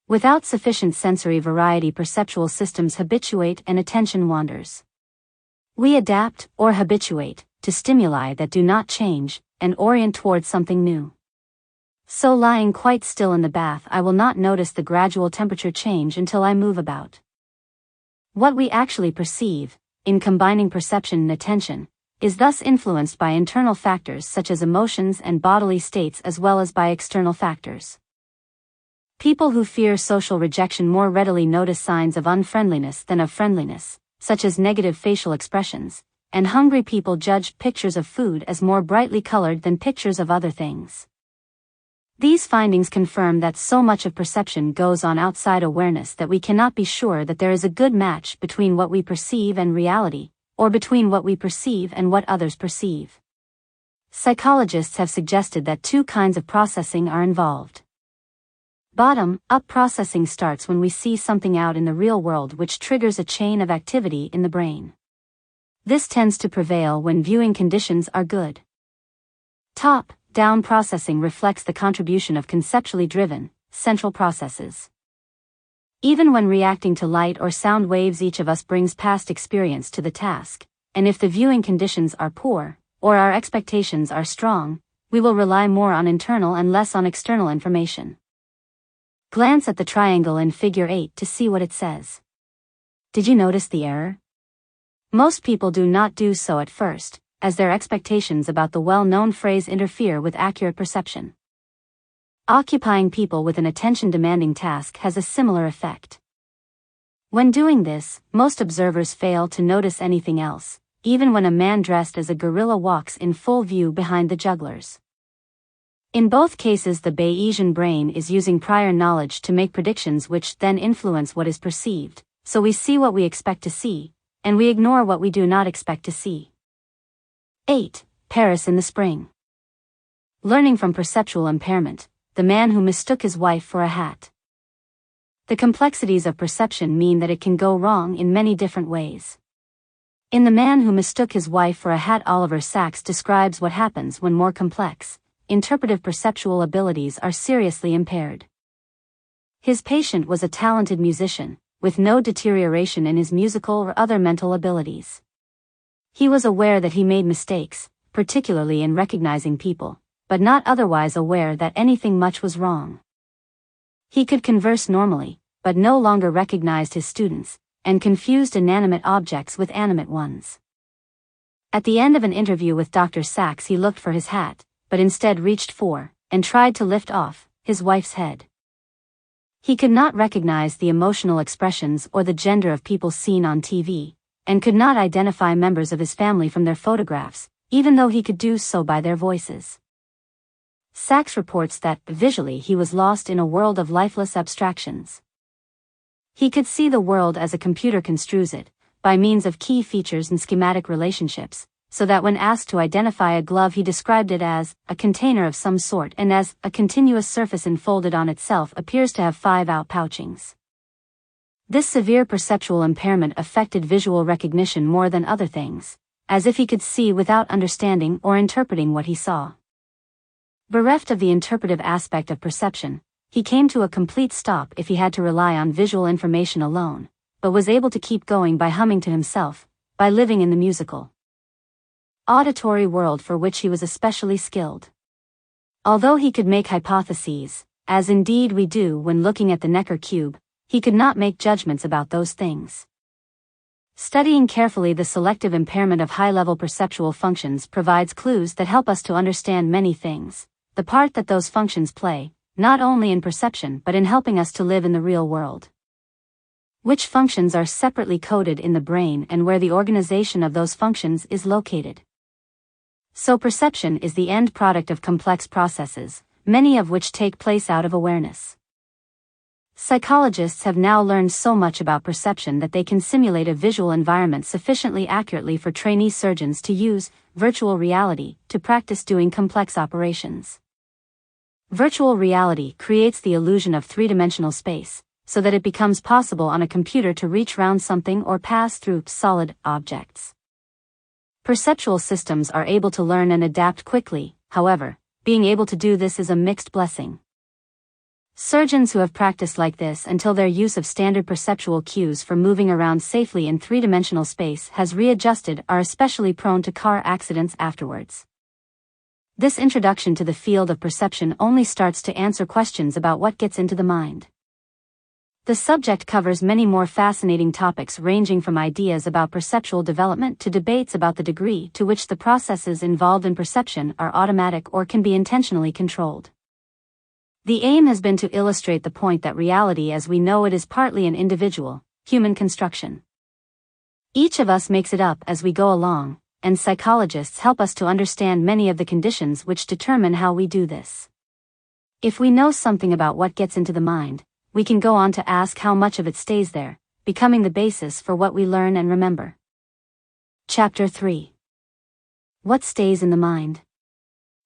Without sufficient sensory variety, perceptual systems habituate and attention wanders. We adapt, or habituate, to stimuli that do not change, and orient towards something new. So lying quite still in the bath, I will not notice the gradual temperature change until I move about. What we actually perceive, in combining perception and attention, is thus influenced by internal factors such as emotions and bodily states as well as by external factors. People who fear social rejection more readily notice signs of unfriendliness than of friendliness, such as negative facial expressions, and hungry people judge pictures of food as more brightly colored than pictures of other things. These findings confirm that so much of perception goes on outside awareness that we cannot be sure that there is a good match between what we perceive and reality, or between what we perceive and what others perceive. Psychologists have suggested that two kinds of processing are involved. Bottom-up processing starts when we see something out in the real world which triggers a chain of activity in the brain. This tends to prevail when viewing conditions are good. Top-down processing reflects the contribution of conceptually driven, central processes. Even when reacting to light or sound waves, each of us brings past experience to the task, and if the viewing conditions are poor, or our expectations are strong, we will rely more on internal and less on external information. Glance at the triangle in Figure 8 to see what it says. Did you notice the error? Most people do not do so at first, as their expectations about the well-known phrase interfere with accurate perception. Occupying people with an attention-demanding task has a similar effect. When doing this, most observers fail to notice anything else, even when a man dressed as a gorilla walks in full view behind the jugglers. In both cases, the Bayesian brain is using prior knowledge to make predictions which then influence what is perceived, so we see what we expect to see, and we ignore what we do not expect to see. 8. Paris in the spring. Learning from perceptual impairment, the man who mistook his wife for a hat. The complexities of perception mean that it can go wrong in many different ways. In The Man Who Mistook His Wife for a Hat, Oliver Sacks describes what happens when more complex, interpretive perceptual abilities are seriously impaired. His patient was a talented musician, with no deterioration in his musical or other mental abilities. He was aware that he made mistakes, particularly in recognizing people, but not otherwise aware that anything much was wrong. He could converse normally, but no longer recognized his students, and confused inanimate objects with animate ones. At the end of an interview with Dr. Sacks, he looked for his hat, but instead reached for, and tried to lift off, his wife's head. He could not recognize the emotional expressions or the gender of people seen on TV, and could not identify members of his family from their photographs, even though he could do so by their voices. Sacks reports that, visually, he was lost in a world of lifeless abstractions. He could see the world as a computer construes it, by means of key features and schematic relationships, so that when asked to identify a glove he described it as a container of some sort and as a continuous surface enfolded on itself appears to have 5 outpouchings. This severe perceptual impairment affected visual recognition more than other things, as if he could see without understanding or interpreting what he saw. Bereft of the interpretive aspect of perception, he came to a complete stop if he had to rely on visual information alone, but was able to keep going by humming to himself, by living in the musical auditory world for which he was especially skilled. Although he could make hypotheses, as indeed we do when looking at the Necker cube, he could not make judgments about those things. Studying carefully the selective impairment of high-level perceptual functions provides clues that help us to understand many things, the part that those functions play, not only in perception but in helping us to live in the real world. Which functions are separately coded in the brain and where the organization of those functions is located. So perception is the end product of complex processes, many of which take place out of awareness. Psychologists have now learned so much about perception that they can simulate a visual environment sufficiently accurately for trainee surgeons to use virtual reality to practice doing complex operations. Virtual reality creates the illusion of three-dimensional space, so that it becomes possible on a computer to reach round something or pass through solid objects. Perceptual systems are able to learn and adapt quickly, however, being able to do this is a mixed blessing. Surgeons who have practiced like this until their use of standard perceptual cues for moving around safely in three-dimensional space has readjusted are especially prone to car accidents afterwards. This introduction to the field of perception only starts to answer questions about what gets into the mind. The subject covers many more fascinating topics ranging from ideas about perceptual development to debates about the degree to which the processes involved in perception are automatic or can be intentionally controlled. The aim has been to illustrate the point that reality as we know it is partly an individual, human construction. Each of us makes it up as we go along, and psychologists help us to understand many of the conditions which determine how we do this. If we know something about what gets into the mind, we can go on to ask how much of it stays there, becoming the basis for what we learn and remember. Chapter 3. What stays in the mind?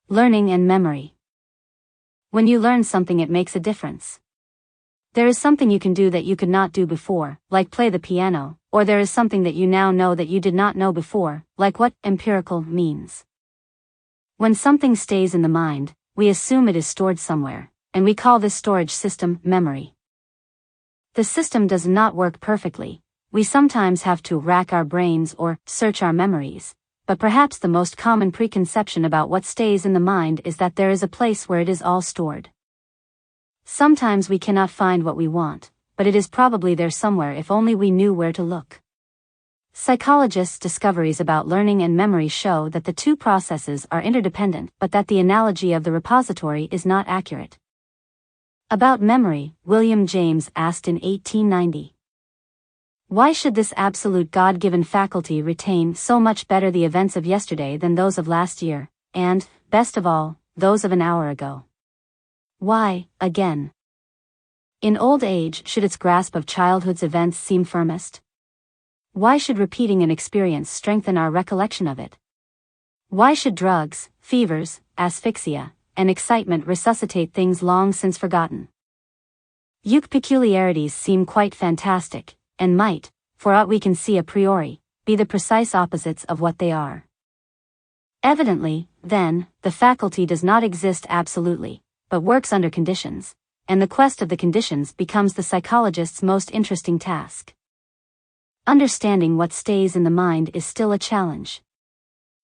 Learning and memory. When you learn something, it makes a difference. There is something you can do that you could not do before, like play the piano, or there is something that you now know that you did not know before, like what empirical means. When something stays in the mind, we assume it is stored somewhere, and we call this storage system memory. The system does not work perfectly. We sometimes have to rack our brains or search our memories. But perhaps the most common preconception about what stays in the mind is that there is a place where it is all stored. Sometimes we cannot find what we want, but it is probably there somewhere if only we knew where to look. Psychologists' discoveries about learning and memory show that the two processes are interdependent, but that the analogy of the repository is not accurate. About memory, William James asked in 1890. Why should this absolute God-given faculty retain so much better the events of yesterday than those of last year, and, best of all, those of an hour ago? Why, again? In old age should its grasp of childhood's events seem firmest? Why should repeating an experience strengthen our recollection of it? Why should drugs, fevers, asphyxia, and excitement resuscitate things long since forgotten? Youth peculiarities seem quite fantastic, and might, for aught we can see a priori, be the precise opposites of what they are. Evidently, then, the faculty does not exist absolutely, but works under conditions, and the quest of the conditions becomes the psychologist's most interesting task. Understanding what stays in the mind is still a challenge.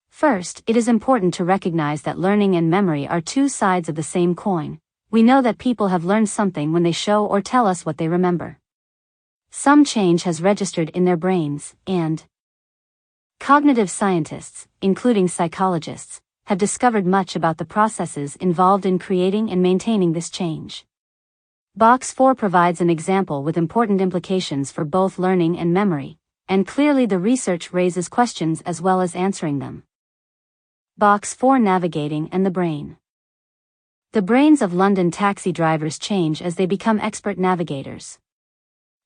First, it is important to recognize that learning and memory are two sides of the same coin. We know that people have learned something when they show or tell us what they remember. Some change has registered in their brains, and cognitive scientists, including psychologists, have discovered much about the processes involved in creating and maintaining this change. Box 4 provides an example with important implications for both learning and memory, and clearly the research raises questions as well as answering them. Box 4: Navigating and the brain. The brains of London taxi drivers change as they become expert navigators.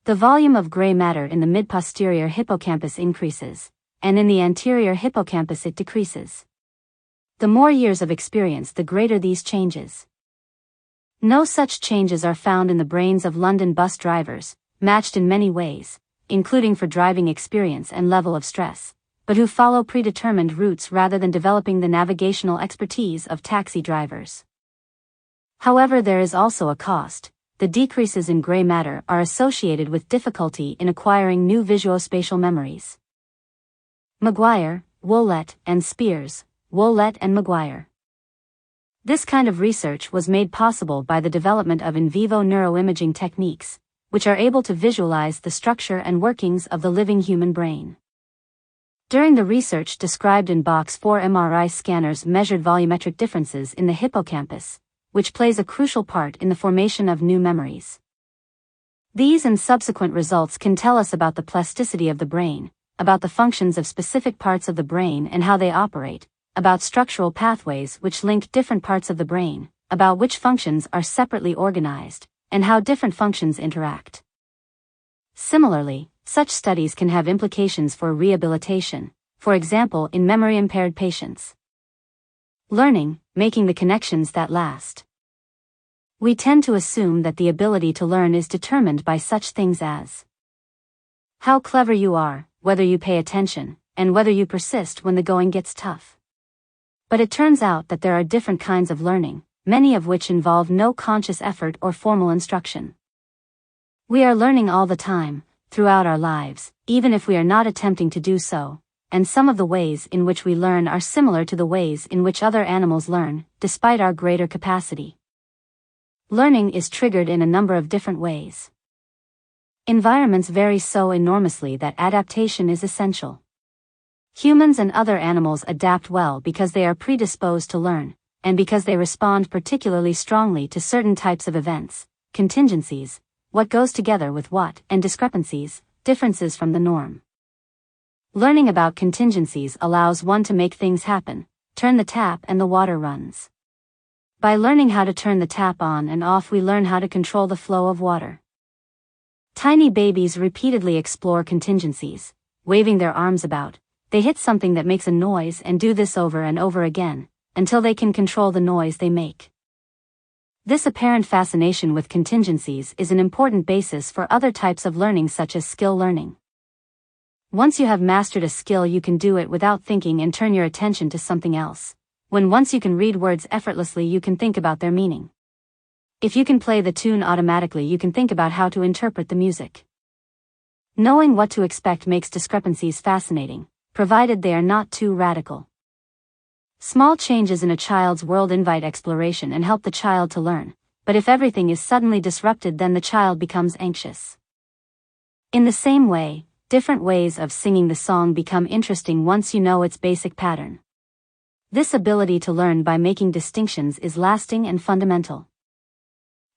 The volume of gray matter in the mid-posterior hippocampus increases, and in the anterior hippocampus it decreases. The more years of experience, the greater these changes. No such changes are found in the brains of London bus drivers, matched in many ways, including for driving experience and level of stress, but who follow predetermined routes rather than developing the navigational expertise of taxi drivers. However, there is also a cost. The decreases in gray matter are associated with difficulty in acquiring new visuospatial memories. Maguire, Wollett, and Spears, Wollett and Maguire. This kind of research was made possible by the development of in vivo neuroimaging techniques, which are able to visualize the structure and workings of the living human brain. During the research described in Box 4, MRI scanners measured volumetric differences in the hippocampus, which plays a crucial part in the formation of new memories. These and subsequent results can tell us about the plasticity of the brain, about the functions of specific parts of the brain and how they operate, about structural pathways which link different parts of the brain, about which functions are separately organized, and how different functions interact. Similarly, such studies can have implications for rehabilitation, for example in memory-impaired patients. Learning, making the connections that last. We tend to assume that the ability to learn is determined by such things as how clever you are, whether you pay attention, and whether you persist when the going gets tough. But it turns out that there are different kinds of learning, many of which involve no conscious effort or formal instruction. We are learning all the time, throughout our lives, even if we are not attempting to do so, and some of the ways in which we learn are similar to the ways in which other animals learn, despite our greater capacity. Learning is triggered in a number of different ways. Environments vary so enormously that adaptation is essential. Humans and other animals adapt well because they are predisposed to learn, and because they respond particularly strongly to certain types of events, contingencies, what goes together with what, and discrepancies, differences from the norm. Learning about contingencies allows one to make things happen, turn the tap and the water runs. By learning how to turn the tap on and off, we learn how to control the flow of water. Tiny babies repeatedly explore contingencies, waving their arms about. They hit something that makes a noise and do this over and over again, until they can control the noise they make. This apparent fascination with contingencies is an important basis for other types of learning such as skill learning. Once you have mastered a skill, you can do it without thinking and turn your attention to something else. Once you can read words effortlessly, you can think about their meaning. If you can play the tune automatically, you can think about how to interpret the music. Knowing what to expect makes discrepancies fascinating, provided they are not too radical. Small changes in a child's world invite exploration and help the child to learn, but if everything is suddenly disrupted, then the child becomes anxious. In the same way, different ways of singing the song become interesting once you know its basic pattern. This ability to learn by making distinctions is lasting and fundamental.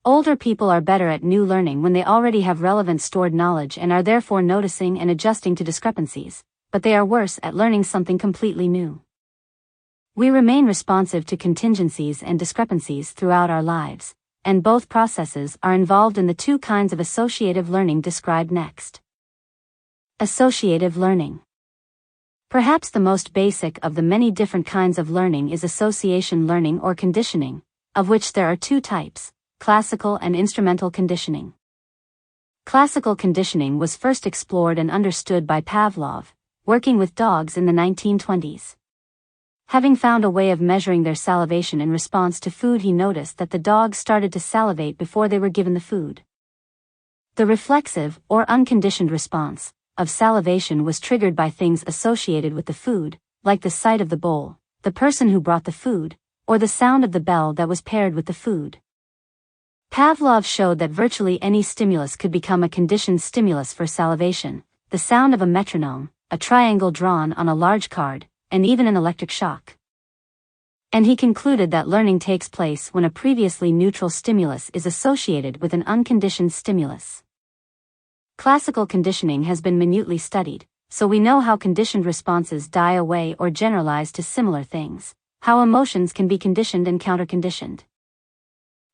Older people are better at new learning when they already have relevant stored knowledge and are therefore noticing and adjusting to discrepancies, but they are worse at learning something completely new. We remain responsive to contingencies and discrepancies throughout our lives, and both processes are involved in the two kinds of associative learning described next. Associative learning. Perhaps the most basic of the many different kinds of learning is association learning or conditioning, of which there are two types, classical and instrumental conditioning. Classical conditioning was first explored and understood by Pavlov, working with dogs in the 1920s. Having found a way of measuring their salivation in response to food, he noticed that the dogs started to salivate before they were given the food. The reflexive, or unconditioned response, of salivation was triggered by things associated with the food, like the sight of the bowl, the person who brought the food, or the sound of the bell that was paired with the food. Pavlov showed that virtually any stimulus could become a conditioned stimulus for salivation, the sound of a metronome, a triangle drawn on a large card, and even an electric shock. And he concluded that learning takes place when a previously neutral stimulus is associated with an unconditioned stimulus. Classical conditioning has been minutely studied, so we know how conditioned responses die away or generalize to similar things, how emotions can be conditioned and counterconditioned.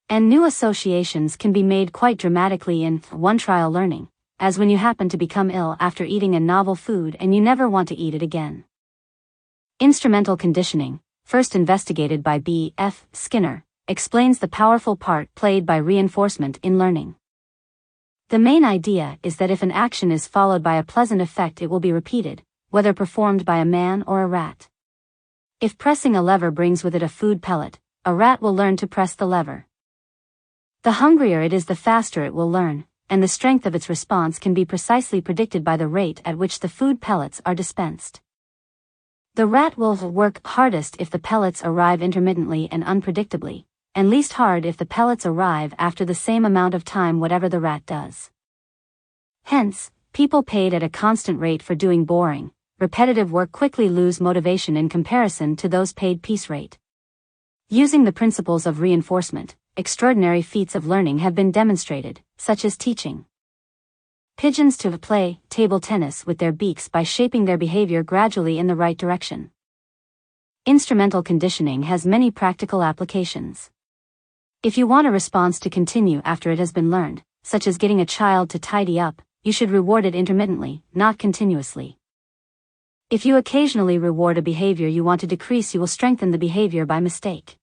And new associations can be made quite dramatically in one-trial learning, as when you happen to become ill after eating a novel food and you never want to eat it again. Instrumental conditioning, first investigated by B. F. Skinner, explains the powerful part played by reinforcement in learning. The main idea is that if an action is followed by a pleasant effect, it will be repeated, whether performed by a man or a rat. If pressing a lever brings with it a food pellet, a rat will learn to press the lever. The hungrier it is, the faster it will learn, and the strength of its response can be precisely predicted by the rate at which the food pellets are dispensed. The rat will work hardest if the pellets arrive intermittently and unpredictably, and least hard if the pellets arrive after the same amount of time, whatever the rat does. Hence, people paid at a constant rate for doing boring, repetitive work quickly lose motivation in comparison to those paid piece rate. Using the principles of reinforcement, extraordinary feats of learning have been demonstrated, such as teaching pigeons to play table tennis with their beaks by shaping their behavior gradually in the right direction. Instrumental conditioning has many practical applications. If you want a response to continue after it has been learned, such as getting a child to tidy up, you should reward it intermittently, not continuously. If you occasionally reward a behavior you want to decrease, you will strengthen the behavior by mistake.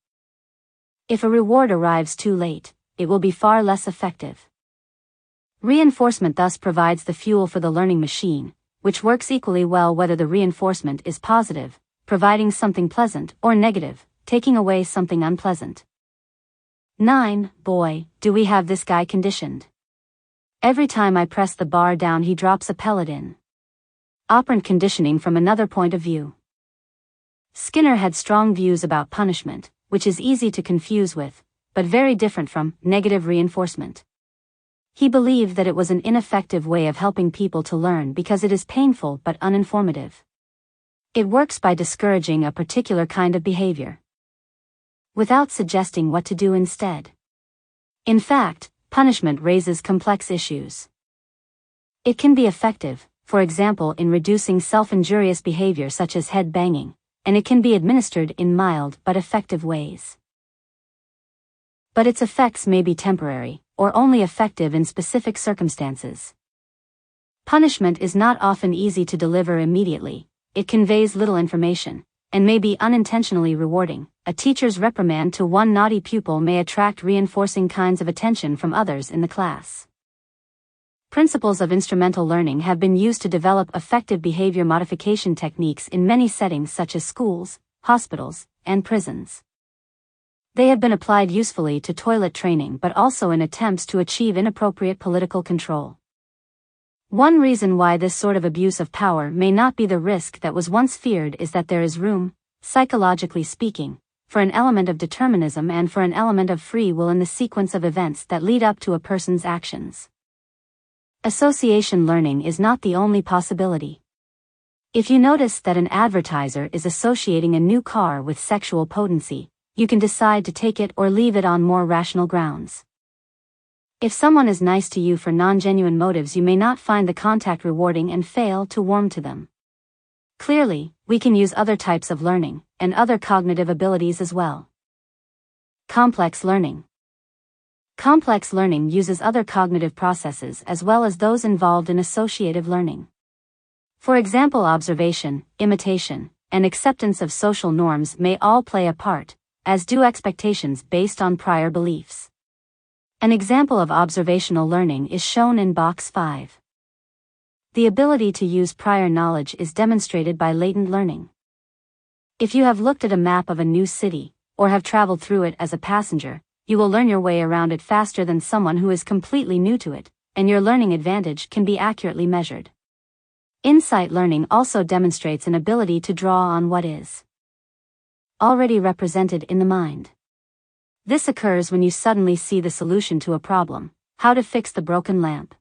If a reward arrives too late, it will be far less effective. Reinforcement thus provides the fuel for the learning machine, which works equally well whether the reinforcement is positive, providing something pleasant, or negative, taking away something unpleasant. 9. Boy, do we have this guy conditioned. Every time I press the bar down he drops a pellet in. Operant conditioning from another point of view. Skinner had strong views about punishment, which is easy to confuse with, but very different from, negative reinforcement. He believed that it was an ineffective way of helping people to learn because it is painful but uninformative. It works by discouraging a particular kind of behavior, without suggesting what to do instead. In fact, punishment raises complex issues. It can be effective, for example in reducing self-injurious behavior such as head banging, and it can be administered in mild but effective ways. But its effects may be temporary, or only effective in specific circumstances. Punishment is not often easy to deliver immediately, it conveys little information, and may be unintentionally rewarding. A teacher's reprimand to one naughty pupil may attract reinforcing kinds of attention from others in the class. Principles of instrumental learning have been used to develop effective behavior modification techniques in many settings such as schools, hospitals, and prisons. They have been applied usefully to toilet training but also in attempts to achieve inappropriate political control. One reason why this sort of abuse of power may not be the risk that was once feared is that there is room, psychologically speaking, for an element of determinism and for an element of free will in the sequence of events that lead up to a person's actions. Association learning is not the only possibility. If you notice that an advertiser is associating a new car with sexual potency, you can decide to take it or leave it on more rational grounds. If someone is nice to you for non-genuine motives, you may not find the contact rewarding and fail to warm to them. Clearly, we can use other types of learning, and other cognitive abilities as well. Complex learning. Complex learning uses other cognitive processes as well as those involved in associative learning. For example, observation, imitation, and acceptance of social norms may all play a part, as do expectations based on prior beliefs. An example of observational learning is shown in box 5. The ability to use prior knowledge is demonstrated by latent learning. If you have looked at a map of a new city, or have traveled through it as a passenger, you will learn your way around it faster than someone who is completely new to it, and your learning advantage can be accurately measured. Insight learning also demonstrates an ability to draw on what is already represented in the mind. This occurs when you suddenly see the solution to a problem, how to fix the broken lamp.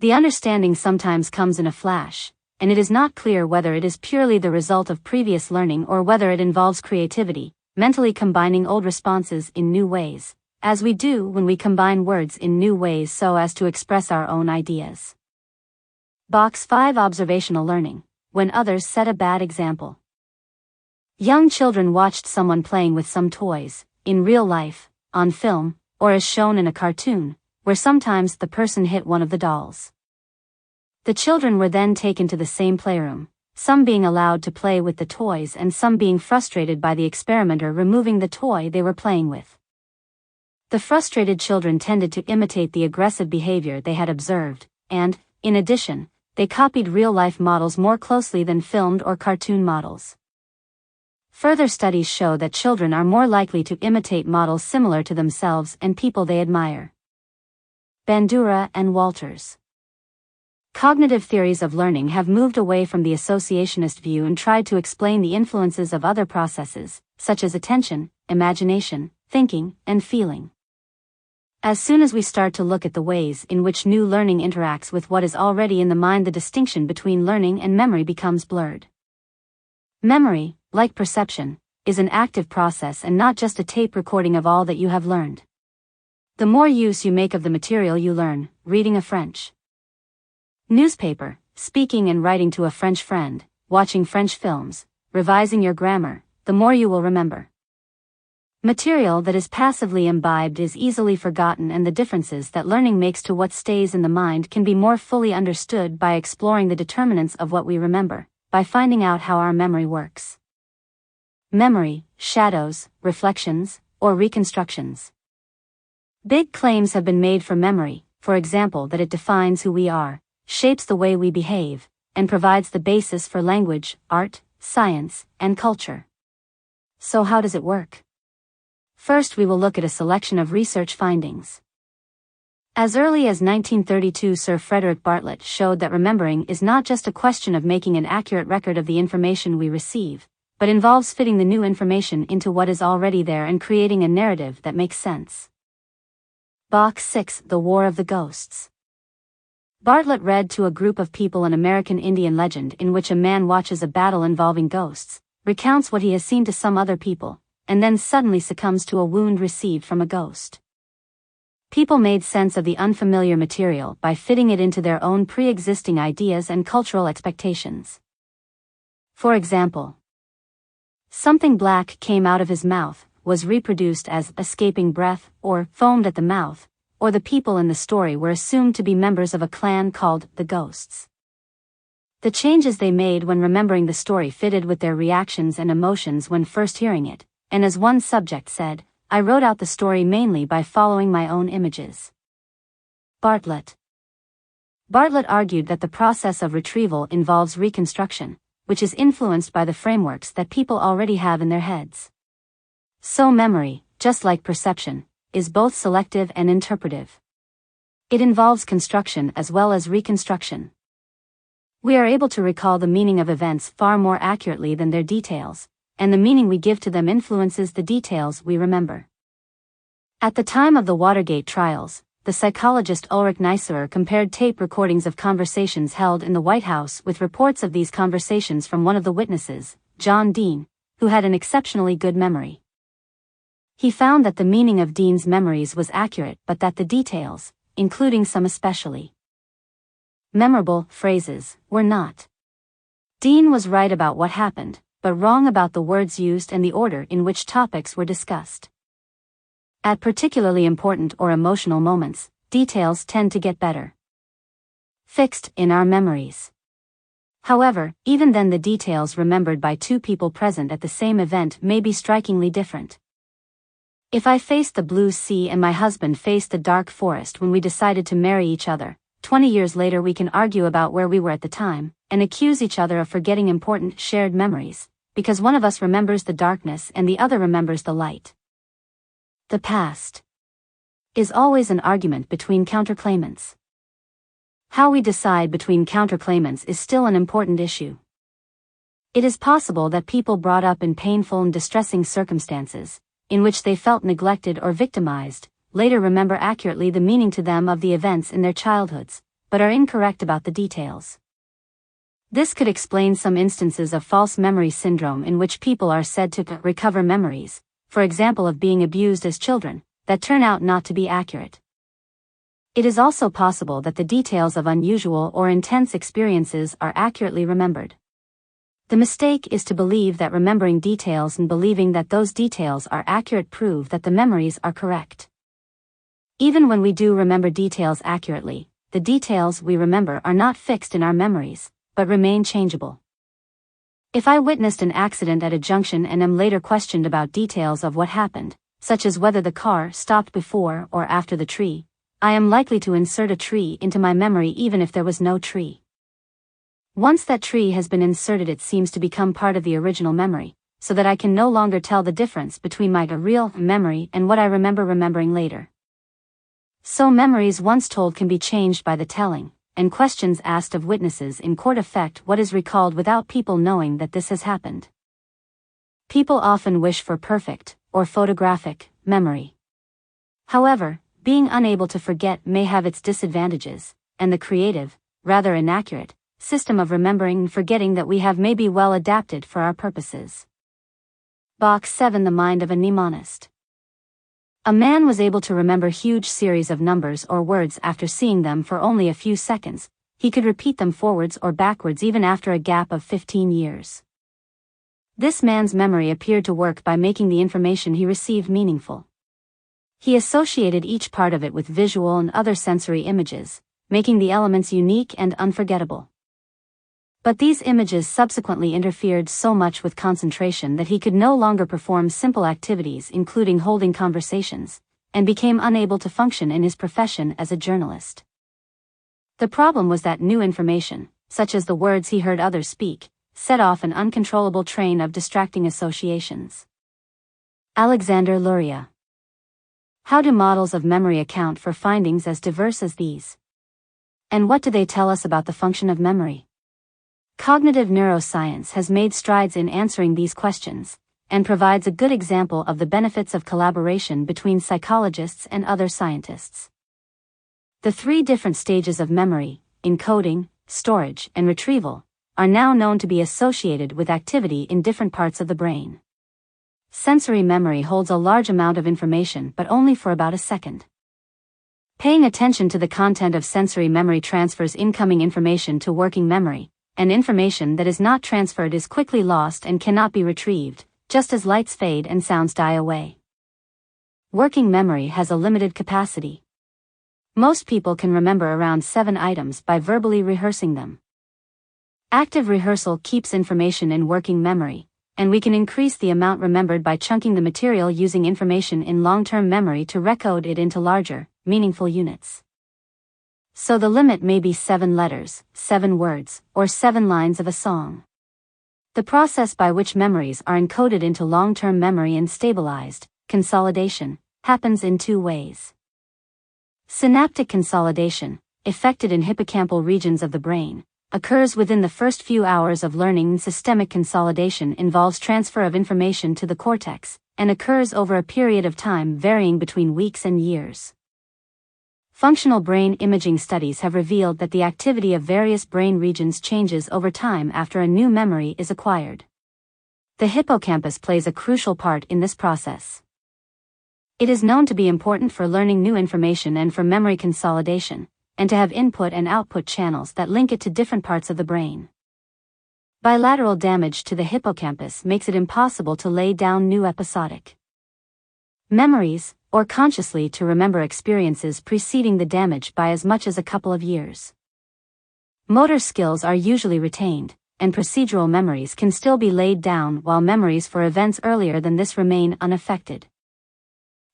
The understanding sometimes comes in a flash, and it is not clear whether it is purely the result of previous learning or whether it involves creativity, mentally combining old responses in new ways, as we do when we combine words in new ways so as to express our own ideas. Box 5. Observational learning, when others set a bad example. Young children watched someone playing with some toys, in real life, on film, or as shown in a cartoon, where sometimes the person hit one of the dolls. The children were then taken to the same playroom, some being allowed to play with the toys and some being frustrated by the experimenter removing the toy they were playing with. The frustrated children tended to imitate the aggressive behavior they had observed, and, in addition, they copied real-life models more closely than filmed or cartoon models. Further studies show that children are more likely to imitate models similar to themselves and people they admire. Bandura and Walters. Cognitive theories of learning have moved away from the associationist view and tried to explain the influences of other processes, such as attention, imagination, thinking, and feeling. As soon as we start to look at the ways in which new learning interacts with what is already in the mind, the distinction between learning and memory becomes blurred. Memory, like perception, is an active process and not just a tape recording of all that you have learned. The more use you make of the material you learn, reading a French newspaper, speaking and writing to a French friend, watching French films, revising your grammar, the more you will remember. Material that is passively imbibed is easily forgotten, and the differences that learning makes to what stays in the mind can be more fully understood by exploring the determinants of what we remember, by finding out how our memory works. Memory, shadows, reflections, or reconstructions. Big claims have been made for memory, for example that it defines who we are, shapes the way we behave, and provides the basis for language, art, science, and culture. So how does it work? First, we will look at a selection of research findings. As early as 1932, Sir Frederick Bartlett showed that remembering is not just a question of making an accurate record of the information we receive, but involves fitting the new information into what is already there and creating a narrative that makes sense. Box 6, The War of the Ghosts. Bartlett read to a group of people an American Indian legend in which a man watches a battle involving ghosts, recounts what he has seen to some other people, and then suddenly succumbs to a wound received from a ghost. People made sense of the unfamiliar material by fitting it into their own pre-existing ideas and cultural expectations. For example, something black came out of his mouth was reproduced as escaping breath or foamed at the mouth, or the people in the story were assumed to be members of a clan called the Ghosts. The changes they made when remembering the story fitted with their reactions and emotions when first hearing it, and as one subject said, "I wrote out the story mainly by following my own images." Bartlett argued that the process of retrieval involves reconstruction, which is influenced by the frameworks that people already have in their heads. So memory, just like perception, is both selective and interpretive. It involves construction as well as reconstruction. We are able to recall the meaning of events far more accurately than their details, and the meaning we give to them influences the details we remember. At the time of the Watergate trials, the psychologist Ulrich Neisserer compared tape recordings of conversations held in the White House with reports of these conversations from one of the witnesses, John Dean, who had an exceptionally good memory. He found that the meaning of Dean's memories was accurate, but that the details, including some especially memorable phrases, were not. Dean was right about what happened, but wrong about the words used and the order in which topics were discussed. At particularly important or emotional moments, details tend to get better fixed in our memories. However, even then the details remembered by two people present at the same event may be strikingly different. If I faced the blue sea and my husband faced the dark forest when we decided to marry each other, 20 years later we can argue about where we were at the time, and accuse each other of forgetting important shared memories, because one of us remembers the darkness and the other remembers the light. The past is always an argument between counterclaimants. How we decide between counterclaimants is still an important issue. It is possible that people brought up in painful and distressing circumstances, in which they felt neglected or victimized, later remember accurately the meaning to them of the events in their childhoods, but are incorrect about the details. This could explain some instances of false memory syndrome in which people are said to recover memories, for example of being abused as children, that turn out not to be accurate. It is also possible that the details of unusual or intense experiences are accurately remembered. The mistake is to believe that remembering details and believing that those details are accurate prove that the memories are correct. Even when we do remember details accurately, the details we remember are not fixed in our memories, but remain changeable. If I witnessed an accident at a junction and am later questioned about details of what happened, such as whether the car stopped before or after the tree, I am likely to insert a tree into my memory even if there was no tree. Once that tree has been inserted, it seems to become part of the original memory, so that I can no longer tell the difference between my real memory and what I remember remembering later. So memories once told can be changed by the telling, and questions asked of witnesses in court affect what is recalled without people knowing that this has happened. People often wish for perfect, or photographic, memory. However, being unable to forget may have its disadvantages, and the creative, rather inaccurate, system of remembering and forgetting that we have may be well adapted for our purposes. Box 7. The mind of a mnemonist. A man was able to remember huge series of numbers or words after seeing them for only a few seconds. He could repeat them forwards or backwards even after a gap of 15 years. This man's memory appeared to work by making the information he received meaningful. He associated each part of it with visual and other sensory images, making the elements unique and unforgettable. But these images subsequently interfered so much with concentration that he could no longer perform simple activities including holding conversations, and became unable to function in his profession as a journalist. The problem was that new information, such as the words he heard others speak, set off an uncontrollable train of distracting associations. Alexander Luria. How do models of memory account for findings as diverse as these? And what do they tell us about the function of memory? Cognitive neuroscience has made strides in answering these questions, and provides a good example of the benefits of collaboration between psychologists and other scientists. The 3 different stages of memory, encoding, storage, and retrieval, are now known to be associated with activity in different parts of the brain. Sensory memory holds a large amount of information but only for about a second. Paying attention to the content of sensory memory transfers incoming information to working memory, and information that is not transferred is quickly lost and cannot be retrieved, just as lights fade and sounds die away. Working memory has a limited capacity. Most people can remember around 7 items by verbally rehearsing them. Active rehearsal keeps information in working memory, and we can increase the amount remembered by chunking the material using information in long-term memory to recode it into larger, meaningful units. So the limit may be 7 letters, 7 words, or 7 lines of a song. The process by which memories are encoded into long-term memory and stabilized, consolidation, happens in 2 ways. Synaptic consolidation, effected in hippocampal regions of the brain, occurs within the first few hours of learning, and systemic consolidation involves transfer of information to the cortex, and occurs over a period of time varying between weeks and years. Functional brain imaging studies have revealed that the activity of various brain regions changes over time after a new memory is acquired. The hippocampus plays a crucial part in this process. It is known to be important for learning new information and for memory consolidation, and to have input and output channels that link it to different parts of the brain. Bilateral damage to the hippocampus makes it impossible to lay down new episodic memories, or consciously to remember experiences preceding the damage by as much as a couple of years. Motor skills are usually retained, and procedural memories can still be laid down while memories for events earlier than this remain unaffected.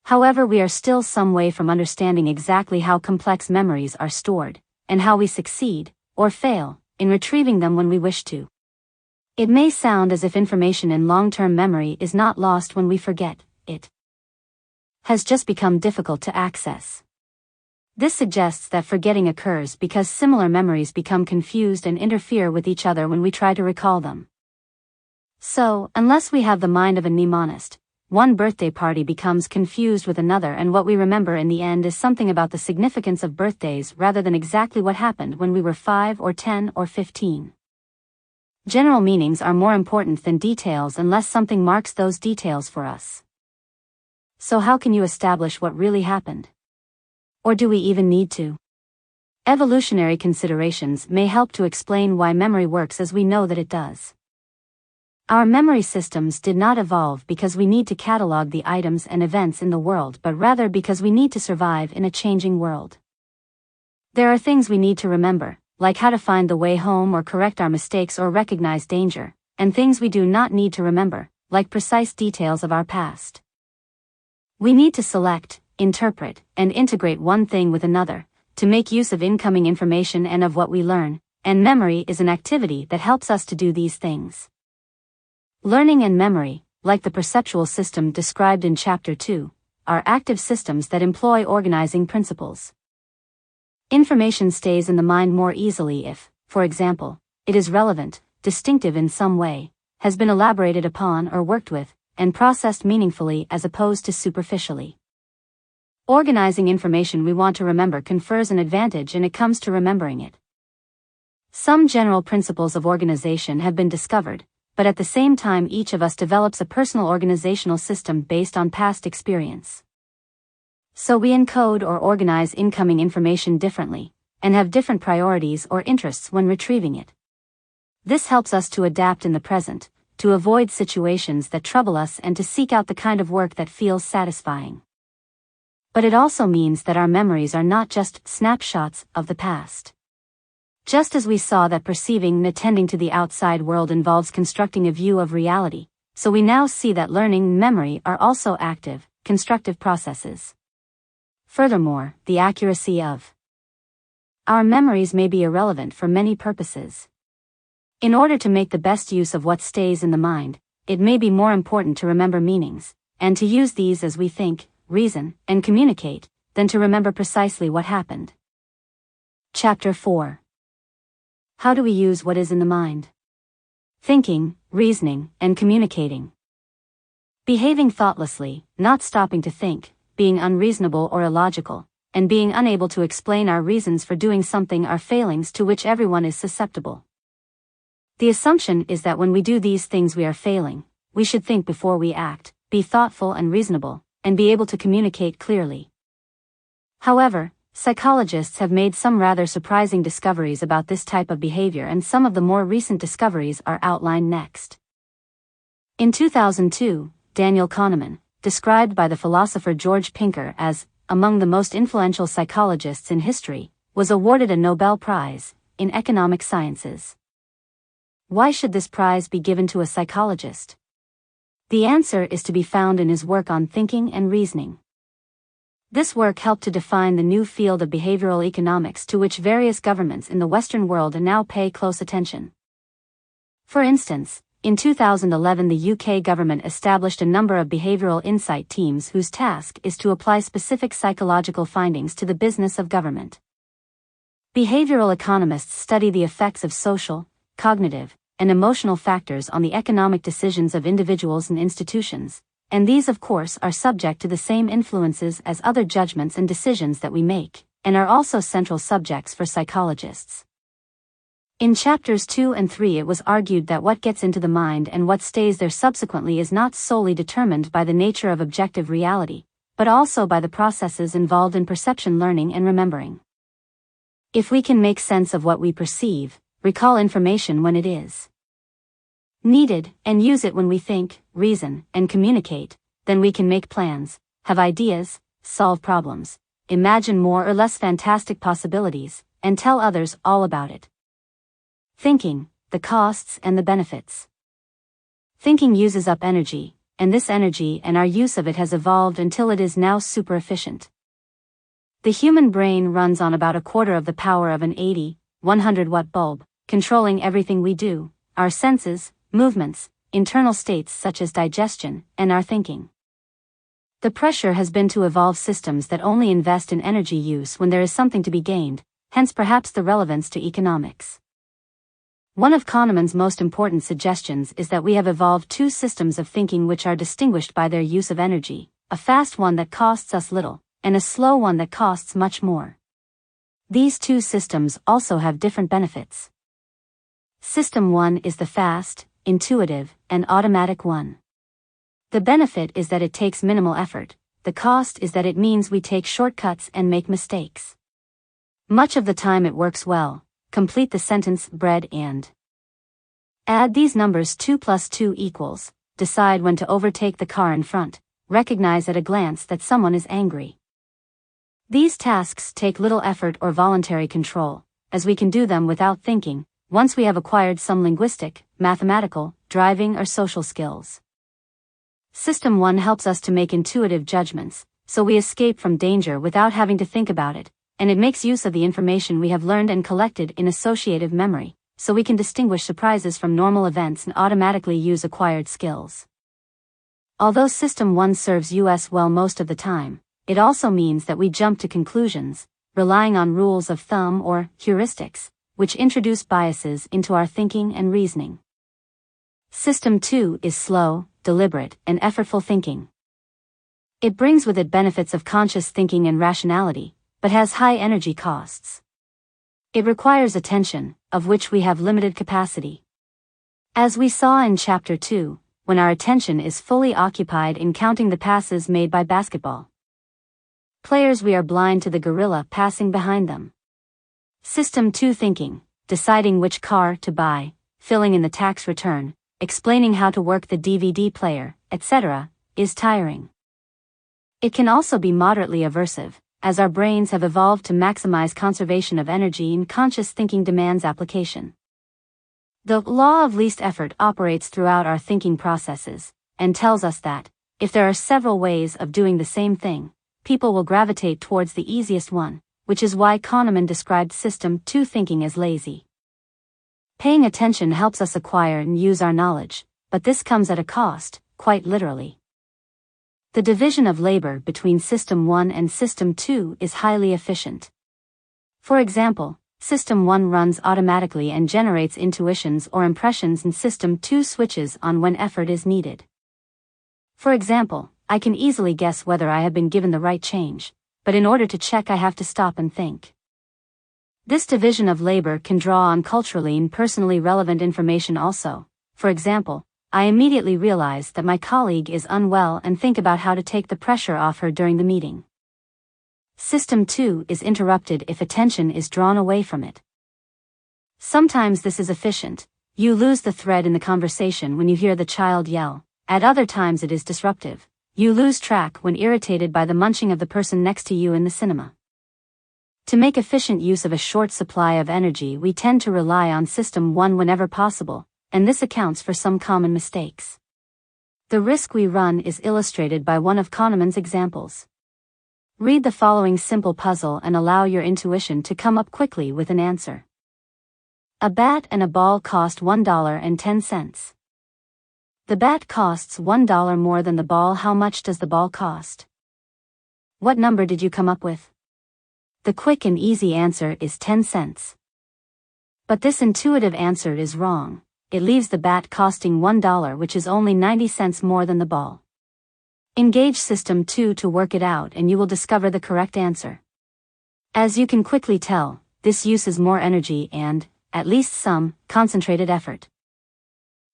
However, we are still some way from understanding exactly how complex memories are stored, and how we succeed, or fail, in retrieving them when we wish to. It may sound as if information in long-term memory is not lost when we forget, it has just become difficult to access. This suggests that forgetting occurs because similar memories become confused and interfere with each other when we try to recall them. So, unless we have the mind of a mnemonist, one birthday party becomes confused with another, and what we remember in the end is something about the significance of birthdays rather than exactly what happened when we were 5 or 10 or 15. General meanings are more important than details unless something marks those details for us. So how can you establish what really happened? Or do we even need to? Evolutionary considerations may help to explain why memory works as we know that it does. Our memory systems did not evolve because we need to catalog the items and events in the world, but rather because we need to survive in a changing world. There are things we need to remember, like how to find the way home or correct our mistakes or recognize danger, and things we do not need to remember, like precise details of our past. We need to select, interpret, and integrate one thing with another, to make use of incoming information and of what we learn, and memory is an activity that helps us to do these things. Learning and memory, like the perceptual system described in Chapter 2, are active systems that employ organizing principles. Information stays in the mind more easily if, for example, it is relevant, distinctive in some way, has been elaborated upon or worked with, and processed meaningfully as opposed to superficially. Organizing information we want to remember confers an advantage when it comes to remembering it. Some general principles of organization have been discovered, but at the same time each of us develops a personal organizational system based on past experience. So we encode or organize incoming information differently, and have different priorities or interests when retrieving it. This helps us to adapt in the present, to avoid situations that trouble us and to seek out the kind of work that feels satisfying. But it also means that our memories are not just snapshots of the past. Just as we saw that perceiving and attending to the outside world involves constructing a view of reality, so we now see that learning and memory are also active, constructive processes. Furthermore, the accuracy of our memories may be irrelevant for many purposes. In order to make the best use of what stays in the mind, it may be more important to remember meanings, and to use these as we think, reason, and communicate, than to remember precisely what happened. Chapter 4. How do we use what is in the mind? Thinking, reasoning, and communicating. Behaving thoughtlessly, not stopping to think, being unreasonable or illogical, and being unable to explain our reasons for doing something are failings to which everyone is susceptible. The assumption is that when we do these things we are failing. We should think before we act, be thoughtful and reasonable, and be able to communicate clearly. However, psychologists have made some rather surprising discoveries about this type of behavior, and some of the more recent discoveries are outlined next. In 2002, Daniel Kahneman, described by the philosopher George Pinker as among the most influential psychologists in history, was awarded a Nobel Prize in economic sciences. Why should this prize be given to a psychologist? The answer is to be found in his work on thinking and reasoning. This work helped to define the new field of behavioral economics to which various governments in the Western world now pay close attention. For instance, in 2011 the UK government established a number of behavioral insight teams whose task is to apply specific psychological findings to the business of government. Behavioral economists study the effects of social, cognitive, and emotional factors on the economic decisions of individuals and institutions, and these of course are subject to the same influences as other judgments and decisions that we make, and are also central subjects for psychologists. In chapters 2 and 3 it was argued that what gets into the mind and what stays there subsequently is not solely determined by the nature of objective reality, but also by the processes involved in perception learning and remembering. If we can make sense of what we perceive, recall information when it is needed, and use it when we think, reason, and communicate, then we can make plans, have ideas, solve problems, imagine more or less fantastic possibilities, and tell others all about it. Thinking, the costs and the benefits. Thinking uses up energy, and this energy and our use of it has evolved until it is now super efficient. The human brain runs on about a quarter of the power of an 100-watt bulb, controlling everything we do, our senses, movements, internal states such as digestion, and our thinking. The pressure has been to evolve systems that only invest in energy use when there is something to be gained, hence perhaps the relevance to economics. One of Kahneman's most important suggestions is that we have evolved two systems of thinking which are distinguished by their use of energy, a fast one that costs us little, and a slow one that costs much more. These two systems also have different benefits. System 1 is the fast, intuitive, and automatic one. The benefit is that it takes minimal effort, the cost is that it means we take shortcuts and make mistakes. Much of the time it works well. Complete the sentence bread and. Add these numbers 2 plus 2 equals, decide when to overtake the car in front, recognize at a glance that someone is angry. These tasks take little effort or voluntary control, as we can do them without thinking, once we have acquired some linguistic, mathematical, driving or social skills. System 1 helps us to make intuitive judgments, so we escape from danger without having to think about it, and it makes use of the information we have learned and collected in associative memory, so we can distinguish surprises from normal events and automatically use acquired skills. Although System 1 serves us well most of the time, it also means that we jump to conclusions, relying on rules of thumb or heuristics, which introduce biases into our thinking and reasoning. System 2 is slow, deliberate, and effortful thinking. It brings with it benefits of conscious thinking and rationality, but has high energy costs. It requires attention, of which we have limited capacity. As we saw in Chapter 2, when our attention is fully occupied in counting the passes made by basketball players, we are blind to the gorilla passing behind them. System 2 thinking, deciding which car to buy, filling in the tax return, explaining how to work the DVD player, etc., is tiring. It can also be moderately aversive, as our brains have evolved to maximize conservation of energy, and conscious thinking demands application. The law of least effort operates throughout our thinking processes, and tells us that, if there are several ways of doing the same thing, people will gravitate towards the easiest one, which is why Kahneman described System 2 thinking as lazy. Paying attention helps us acquire and use our knowledge, but this comes at a cost, quite literally. The division of labor between System 1 and System 2 is highly efficient. For example, System 1 runs automatically and generates intuitions or impressions, and System 2 switches on when effort is needed. For example, I can easily guess whether I have been given the right change, but in order to check I have to stop and think. This division of labor can draw on culturally and personally relevant information also. For example, I immediately realize that my colleague is unwell and think about how to take the pressure off her during the meeting. System 2 is interrupted if attention is drawn away from it. Sometimes this is efficient. You lose the thread in the conversation when you hear the child yell. At other times it is disruptive. You lose track when irritated by the munching of the person next to you in the cinema. To make efficient use of a short supply of energy, we tend to rely on System 1 whenever possible, and this accounts for some common mistakes. The risk we run is illustrated by one of Kahneman's examples. Read the following simple puzzle and allow your intuition to come up quickly with an answer. A bat and a ball cost $1.10. The bat costs $1 more than the ball. How much does the ball cost? What number did you come up with? The quick and easy answer is 10 cents. But this intuitive answer is wrong. It leaves the bat costing $1, which is only 90 cents more than the ball. Engage System 2 to work it out and you will discover the correct answer. As you can quickly tell, this uses more energy and, at least some, concentrated effort.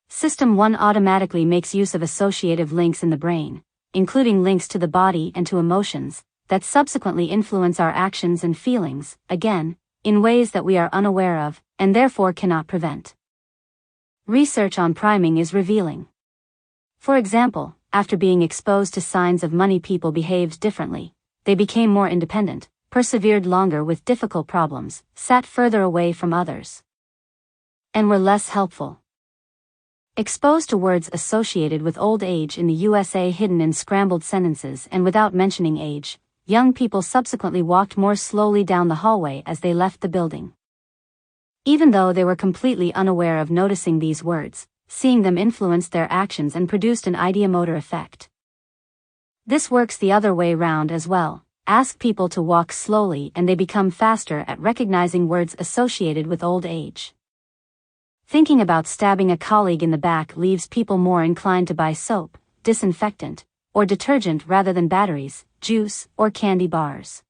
System 1 automatically makes use of associative links in the brain, including links to the body and to emotions, that subsequently influence our actions and feelings, again, in ways that we are unaware of, and therefore cannot prevent. Research on priming is revealing. For example, after being exposed to signs of money, people behaved differently. They became more independent, persevered longer with difficult problems, sat further away from others, and were less helpful. Exposed to words associated with old age in the USA hidden in scrambled sentences and without mentioning age, young people subsequently walked more slowly down the hallway as they left the building. Even though they were completely unaware of noticing these words, seeing them influenced their actions and produced an ideomotor effect. This works the other way round as well. Ask people to walk slowly and they become faster at recognizing words associated with old age. Thinking about stabbing a colleague in the back leaves people more inclined to buy soap, disinfectant, or detergent rather than batteries, juice, or candy bars.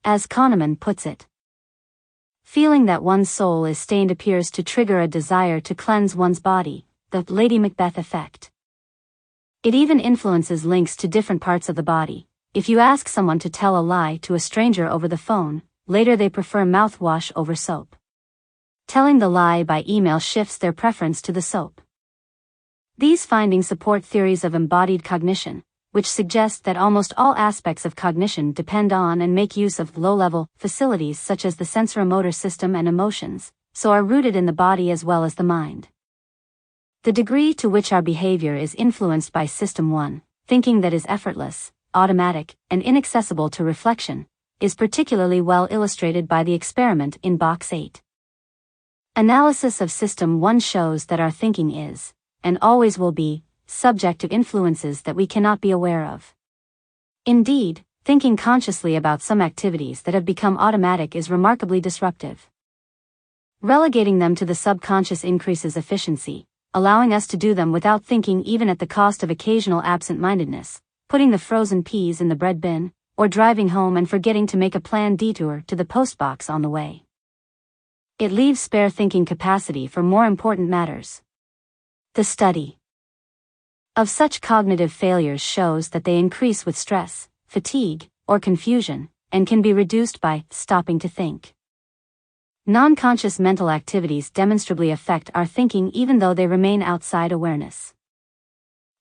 As Kahneman puts it, feeling that one's soul is stained appears to trigger a desire to cleanse one's body, the Lady Macbeth effect. It even influences links to different parts of the body. If you ask someone to tell a lie to a stranger over the phone, later they prefer mouthwash over soap. Telling the lie by email shifts their preference to the soap. These findings support theories of embodied cognition, which suggest that almost all aspects of cognition depend on and make use of low-level facilities such as the sensoromotor system and emotions, so are rooted in the body as well as the mind. The degree to which our behavior is influenced by System 1, thinking that is effortless, automatic, and inaccessible to reflection, is particularly well illustrated by the experiment in Box 8. Analysis of System 1 shows that our thinking is, and always will be, subject to influences that we cannot be aware of. Indeed, thinking consciously about some activities that have become automatic is remarkably disruptive. Relegating them to the subconscious increases efficiency, allowing us to do them without thinking even at the cost of occasional absent-mindedness, putting the frozen peas in the bread bin, or driving home and forgetting to make a planned detour to the postbox on the way. It leaves spare thinking capacity for more important matters. The study of such cognitive failures shows that they increase with stress, fatigue, or confusion, and can be reduced by stopping to think. Non-conscious mental activities demonstrably affect our thinking even though they remain outside awareness.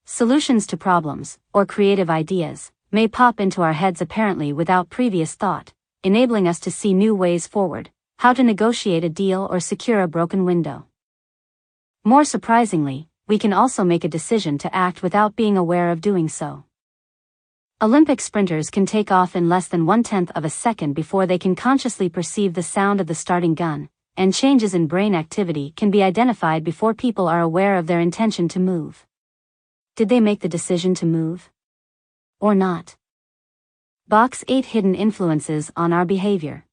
Solutions to problems, or creative ideas, may pop into our heads apparently without previous thought, enabling us to see new ways forward, how to negotiate a deal or secure a broken window. More surprisingly, we can also make a decision to act without being aware of doing so. Olympic sprinters can take off in less than 1/10 of a second before they can consciously perceive the sound of the starting gun, and changes in brain activity can be identified before people are aware of their intention to move. Did they make the decision to move? Or not? Box 8 Hidden Influences on Our Behavior.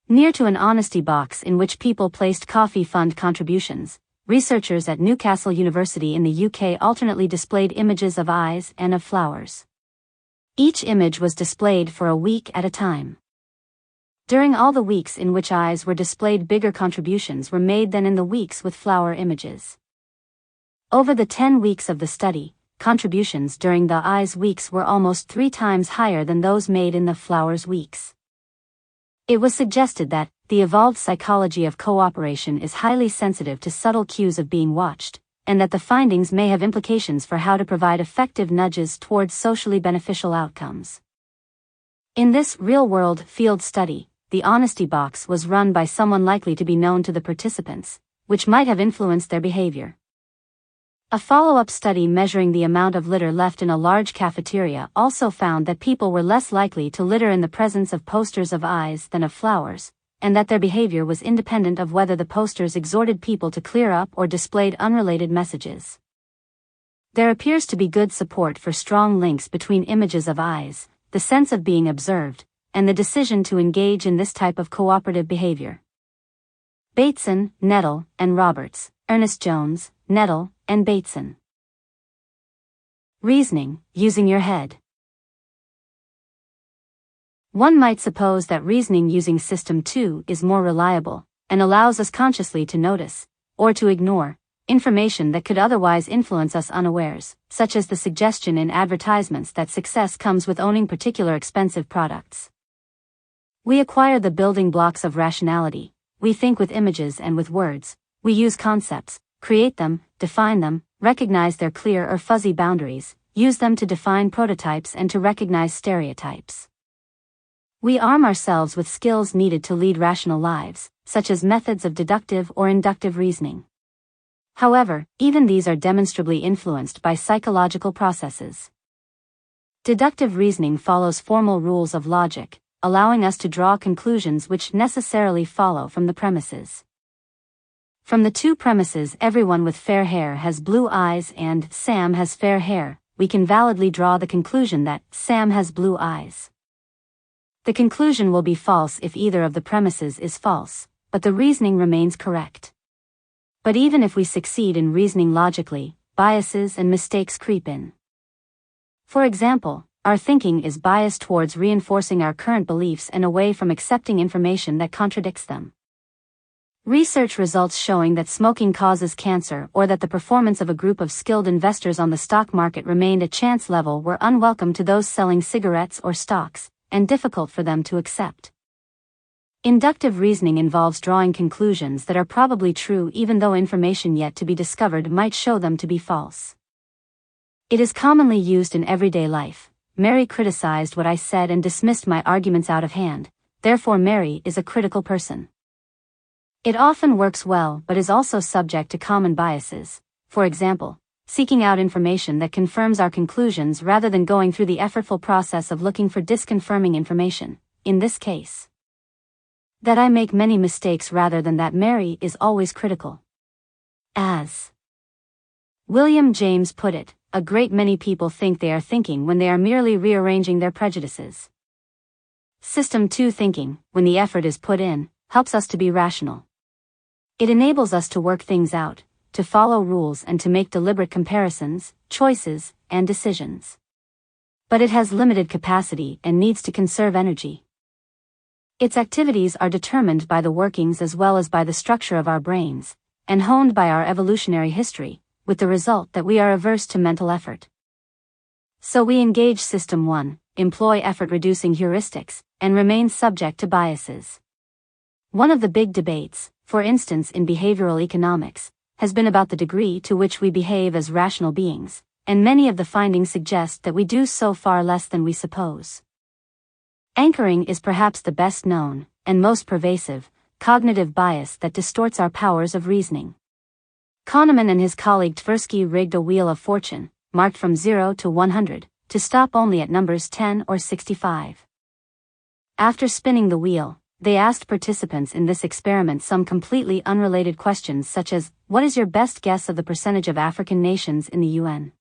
Near to an honesty box in which people placed coffee fund contributions, researchers at Newcastle University in the UK alternately displayed images of eyes and of flowers. Each image was displayed for a week at a time. During all the weeks in which eyes were displayed, bigger contributions were made than in the weeks with flower images. Over the 10 weeks of the study, contributions during the eyes weeks were almost 3 times higher than those made in the flowers weeks. It was suggested that the evolved psychology of cooperation is highly sensitive to subtle cues of being watched, and that the findings may have implications for how to provide effective nudges towards socially beneficial outcomes. In this real-world field study, the honesty box was run by someone likely to be known to the participants, which might have influenced their behavior. A follow-up study measuring the amount of litter left in a large cafeteria also found that people were less likely to litter in the presence of posters of eyes than of flowers, and that their behavior was independent of whether the posters exhorted people to clear up or displayed unrelated messages. There appears to be good support for strong links between images of eyes, the sense of being observed, and the decision to engage in this type of cooperative behavior. Bateson, Nettle, and Roberts, Ernest Jones, Nettle, and Bateson. Reasoning, using your head. One might suppose that reasoning using System 2 is more reliable, and allows us consciously to notice, or to ignore, information that could otherwise influence us unawares, such as the suggestion in advertisements that success comes with owning particular expensive products. We acquire the building blocks of rationality, we think with images and with words, we use concepts, create them, define them, recognize their clear or fuzzy boundaries, use them to define prototypes and to recognize stereotypes. We arm ourselves with skills needed to lead rational lives, such as methods of deductive or inductive reasoning. However, even these are demonstrably influenced by psychological processes. Deductive reasoning follows formal rules of logic, allowing us to draw conclusions which necessarily follow from the premises. From the 2 premises everyone with fair hair has blue eyes and Sam has fair hair, we can validly draw the conclusion that Sam has blue eyes. The conclusion will be false if either of the premises is false, but the reasoning remains correct. But even if we succeed in reasoning logically, biases and mistakes creep in. For example, our thinking is biased towards reinforcing our current beliefs and away from accepting information that contradicts them. Research results showing that smoking causes cancer or that the performance of a group of skilled investors on the stock market remained at chance level were unwelcome to those selling cigarettes or stocks, and difficult for them to accept. Inductive reasoning involves drawing conclusions that are probably true even though information yet to be discovered might show them to be false. It is commonly used in everyday life. Mary criticized what I said and dismissed my arguments out of hand, therefore Mary is a critical person. It often works well but is also subject to common biases, for example, seeking out information that confirms our conclusions rather than going through the effortful process of looking for disconfirming information, in this case. That I make many mistakes rather than that Mary is always critical. As William James put it, a great many people think they are thinking when they are merely rearranging their prejudices. System 2 thinking, when the effort is put in, helps us to be rational. It enables us to work things out, to follow rules and to make deliberate comparisons, choices, and decisions. But it has limited capacity and needs to conserve energy. Its activities are determined by the workings as well as by the structure of our brains, and honed by our evolutionary history, with the result that we are averse to mental effort. So we engage System 1, employ effort-reducing heuristics, and remain subject to biases. One of the big debates, for instance in behavioral economics, has been about the degree to which we behave as rational beings, and many of the findings suggest that we do so far less than we suppose. Anchoring is perhaps the best known, and most pervasive, cognitive bias that distorts our powers of reasoning. Kahneman and his colleague Tversky rigged a wheel of fortune, marked from 0 to 100, to stop only at numbers 10 or 65. After spinning the wheel, they asked participants in this experiment some completely unrelated questions such as, what is your best guess of the percentage of African nations in the UN?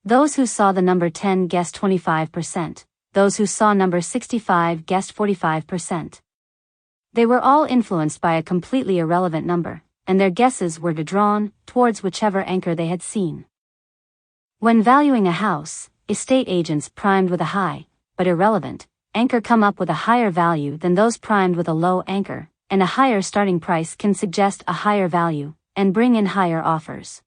Those who saw the number 10 guessed 25%, those who saw number 65 guessed 45%. They were all influenced by a completely irrelevant number, and their guesses were drawn towards whichever anchor they had seen. When valuing a house, estate agents primed with a high, but irrelevant, anchor come up with a higher value than those primed with a low anchor, and a higher starting price can suggest a higher value, and bring in higher offers.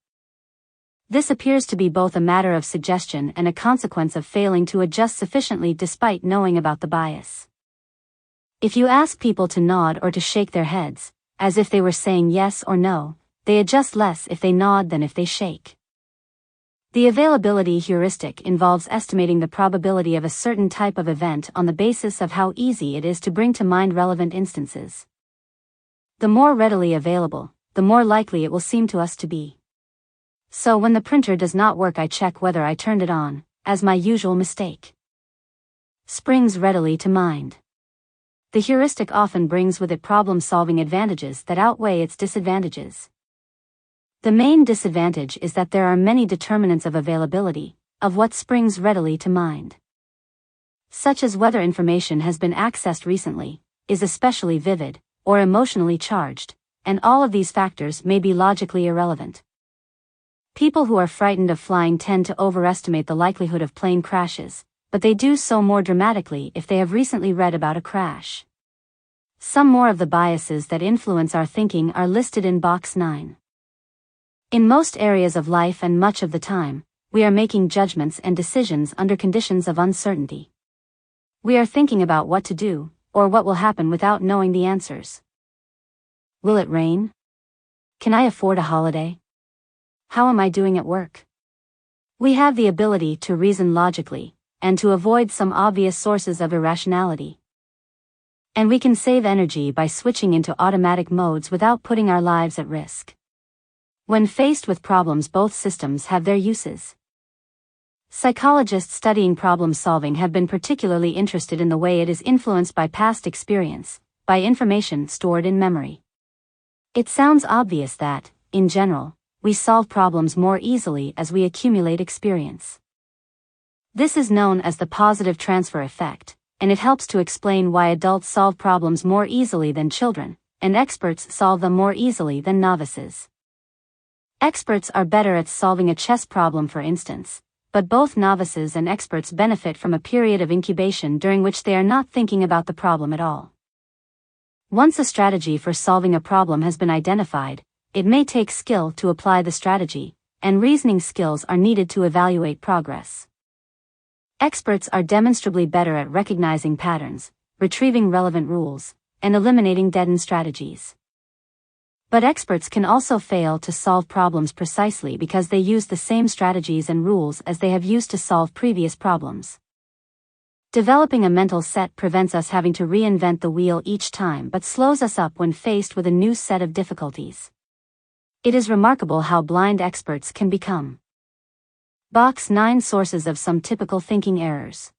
This appears to be both a matter of suggestion and a consequence of failing to adjust sufficiently despite knowing about the bias. If you ask people to nod or to shake their heads, as if they were saying yes or no, they adjust less if they nod than if they shake. The availability heuristic involves estimating the probability of a certain type of event on the basis of how easy it is to bring to mind relevant instances. The more readily available, the more likely it will seem to us to be. So when the printer does not work, I check whether I turned it on, as my usual mistake. Springs readily to mind. The heuristic often brings with it problem-solving advantages that outweigh its disadvantages. The main disadvantage is that there are many determinants of availability, of what springs readily to mind. Such as whether information has been accessed recently, is especially vivid, or emotionally charged, and all of these factors may be logically irrelevant. People who are frightened of flying tend to overestimate the likelihood of plane crashes, but they do so more dramatically if they have recently read about a crash. Some more of the biases that influence our thinking are listed in box 9. In most areas of life and much of the time, we are making judgments and decisions under conditions of uncertainty. We are thinking about what to do, or what will happen without knowing the answers. Will it rain? Can I afford a holiday? How am I doing at work? We have the ability to reason logically, and to avoid some obvious sources of irrationality. And we can save energy by switching into automatic modes without putting our lives at risk. When faced with problems, both systems have their uses. Psychologists studying problem solving have been particularly interested in the way it is influenced by past experience, by information stored in memory. It sounds obvious that, in general, we solve problems more easily as we accumulate experience. This is known as the positive transfer effect, and it helps to explain why adults solve problems more easily than children, and experts solve them more easily than novices. Experts are better at solving a chess problem, for instance, but both novices and experts benefit from a period of incubation during which they are not thinking about the problem at all. Once a strategy for solving a problem has been identified, it may take skill to apply the strategy, and reasoning skills are needed to evaluate progress. Experts are demonstrably better at recognizing patterns, retrieving relevant rules, and eliminating dead-end strategies. But experts can also fail to solve problems precisely because they use the same strategies and rules as they have used to solve previous problems. Developing a mental set prevents us having to reinvent the wheel each time but slows us up when faced with a new set of difficulties. It is remarkable how blind experts can become. Box 9 Sources of some typical thinking errors.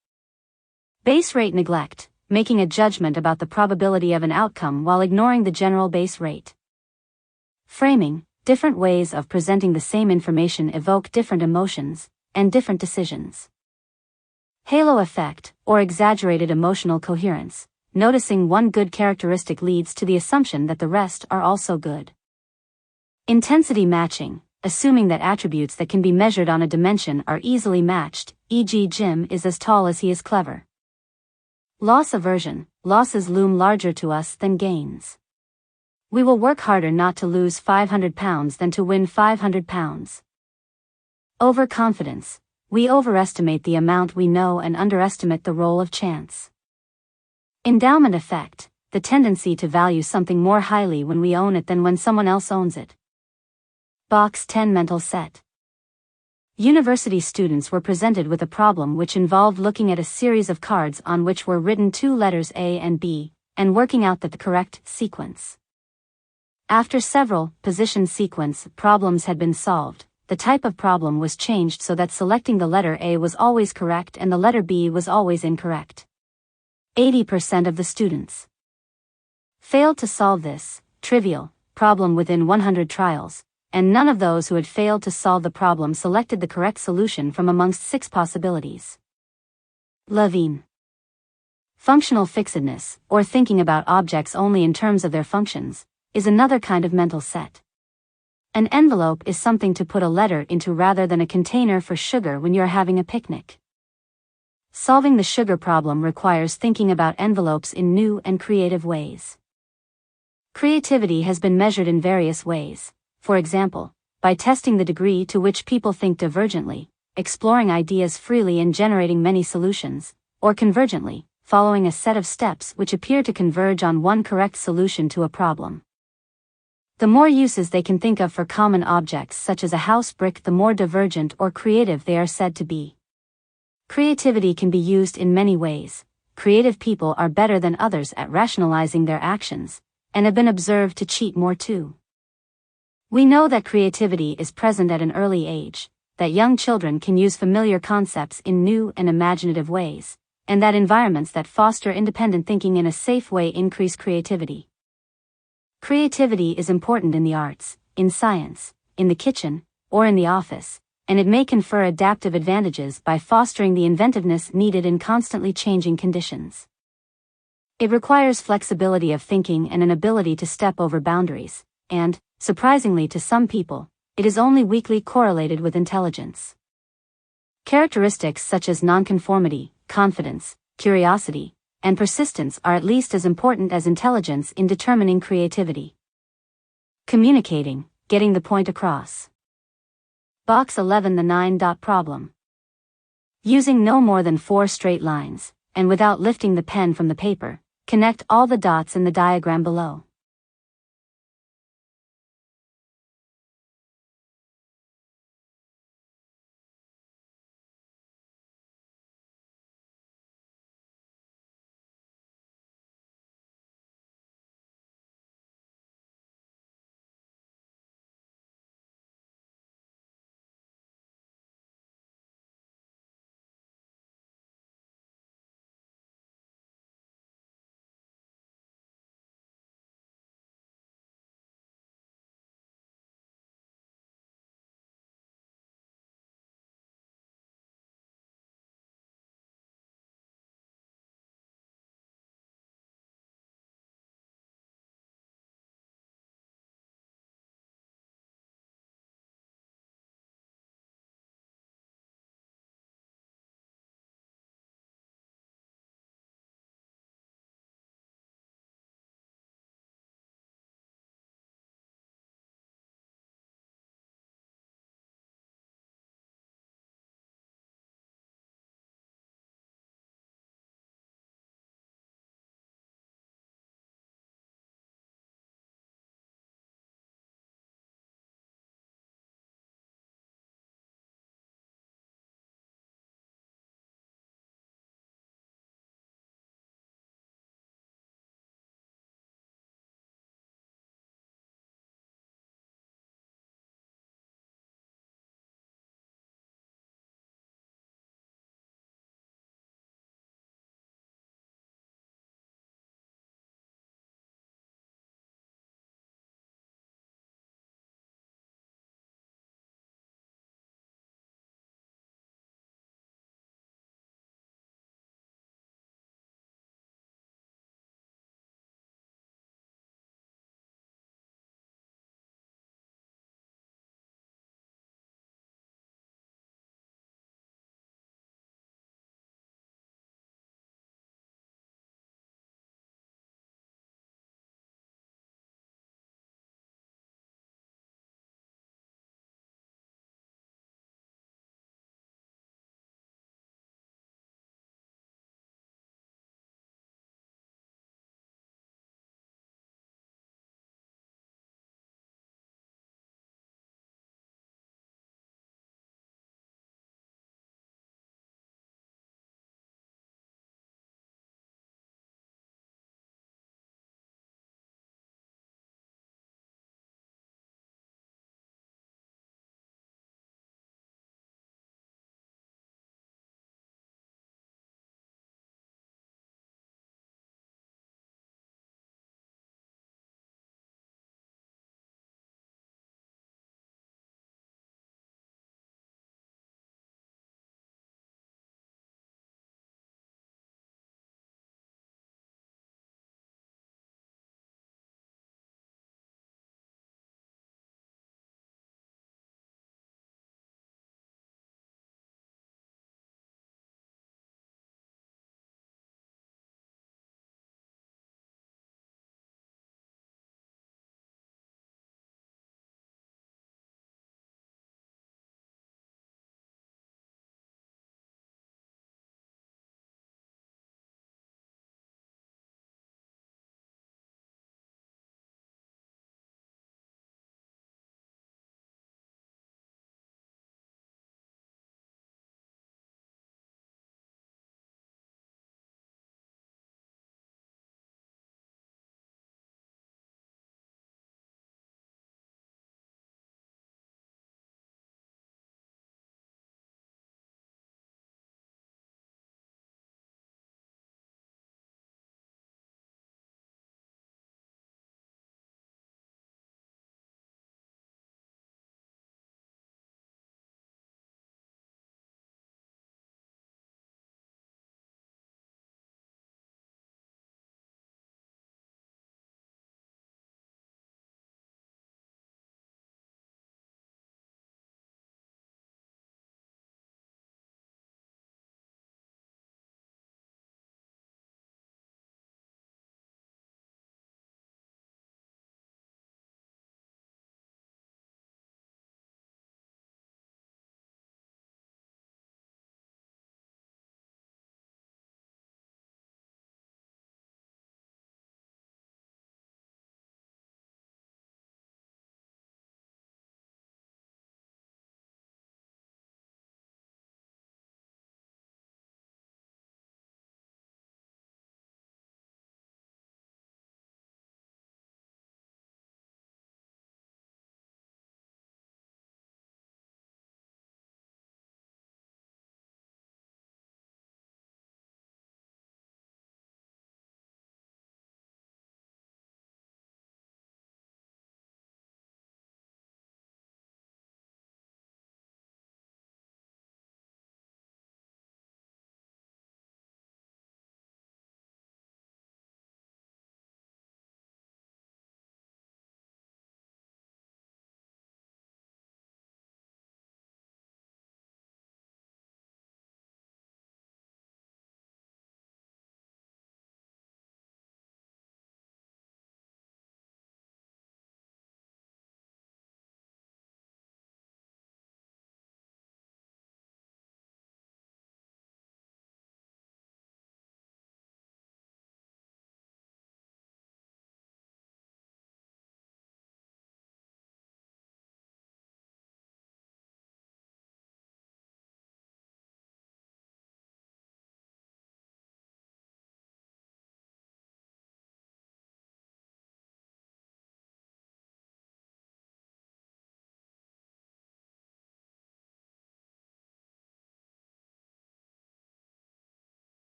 Base rate neglect, making a judgment about the probability of an outcome while ignoring the general base rate. Framing, different ways of presenting the same information evoke different emotions, and different decisions. Halo effect, or exaggerated emotional coherence, noticing one good characteristic leads to the assumption that the rest are also good. Intensity matching, assuming that attributes that can be measured on a dimension are easily matched, e.g. Jim is as tall as he is clever. Loss aversion. Losses loom larger to us than gains. We will work harder not to lose 500 pounds than to win 500 pounds. Overconfidence. We overestimate the amount we know and underestimate the role of chance. Endowment effect. The tendency to value something more highly when we own it than when someone else owns it. Box 10 mental set. University students were presented with a problem which involved looking at a series of cards on which were written two letters A and B, and working out the correct sequence. After several position sequence problems had been solved, the type of problem was changed so that selecting the letter A was always correct and the letter B was always incorrect. 80% of the students failed to solve this trivial problem within 100 trials, and none of those who had failed to solve the problem selected the correct solution from amongst 6 possibilities. Levine. Functional fixedness, or thinking about objects only in terms of their functions, is another kind of mental set. An envelope is something to put a letter into rather than a container for sugar when you're having a picnic. Solving the sugar problem requires thinking about envelopes in new and creative ways. Creativity has been measured in various ways. For example, by testing the degree to which people think divergently, exploring ideas freely and generating many solutions, or convergently, following a set of steps which appear to converge on one correct solution to a problem. The more uses they can think of for common objects such as a house brick, the more divergent or creative they are said to be. Creativity can be used in many ways. Creative people are better than others at rationalizing their actions, and have been observed to cheat more too. We know that creativity is present at an early age, that young children can use familiar concepts in new and imaginative ways, and that environments that foster independent thinking in a safe way increase creativity. Creativity is important in the arts, in science, in the kitchen, or in the office, and it may confer adaptive advantages by fostering the inventiveness needed in constantly changing conditions. It requires flexibility of thinking and an ability to step over boundaries, and, surprisingly to some people, it is only weakly correlated with intelligence. Characteristics such as nonconformity, confidence, curiosity, and persistence are at least as important as intelligence in determining creativity. Communicating, getting the point across. Box 11 The 9-dot problem. Using no more than 4 straight lines, and without lifting the pen from the paper, connect all the dots in the diagram below.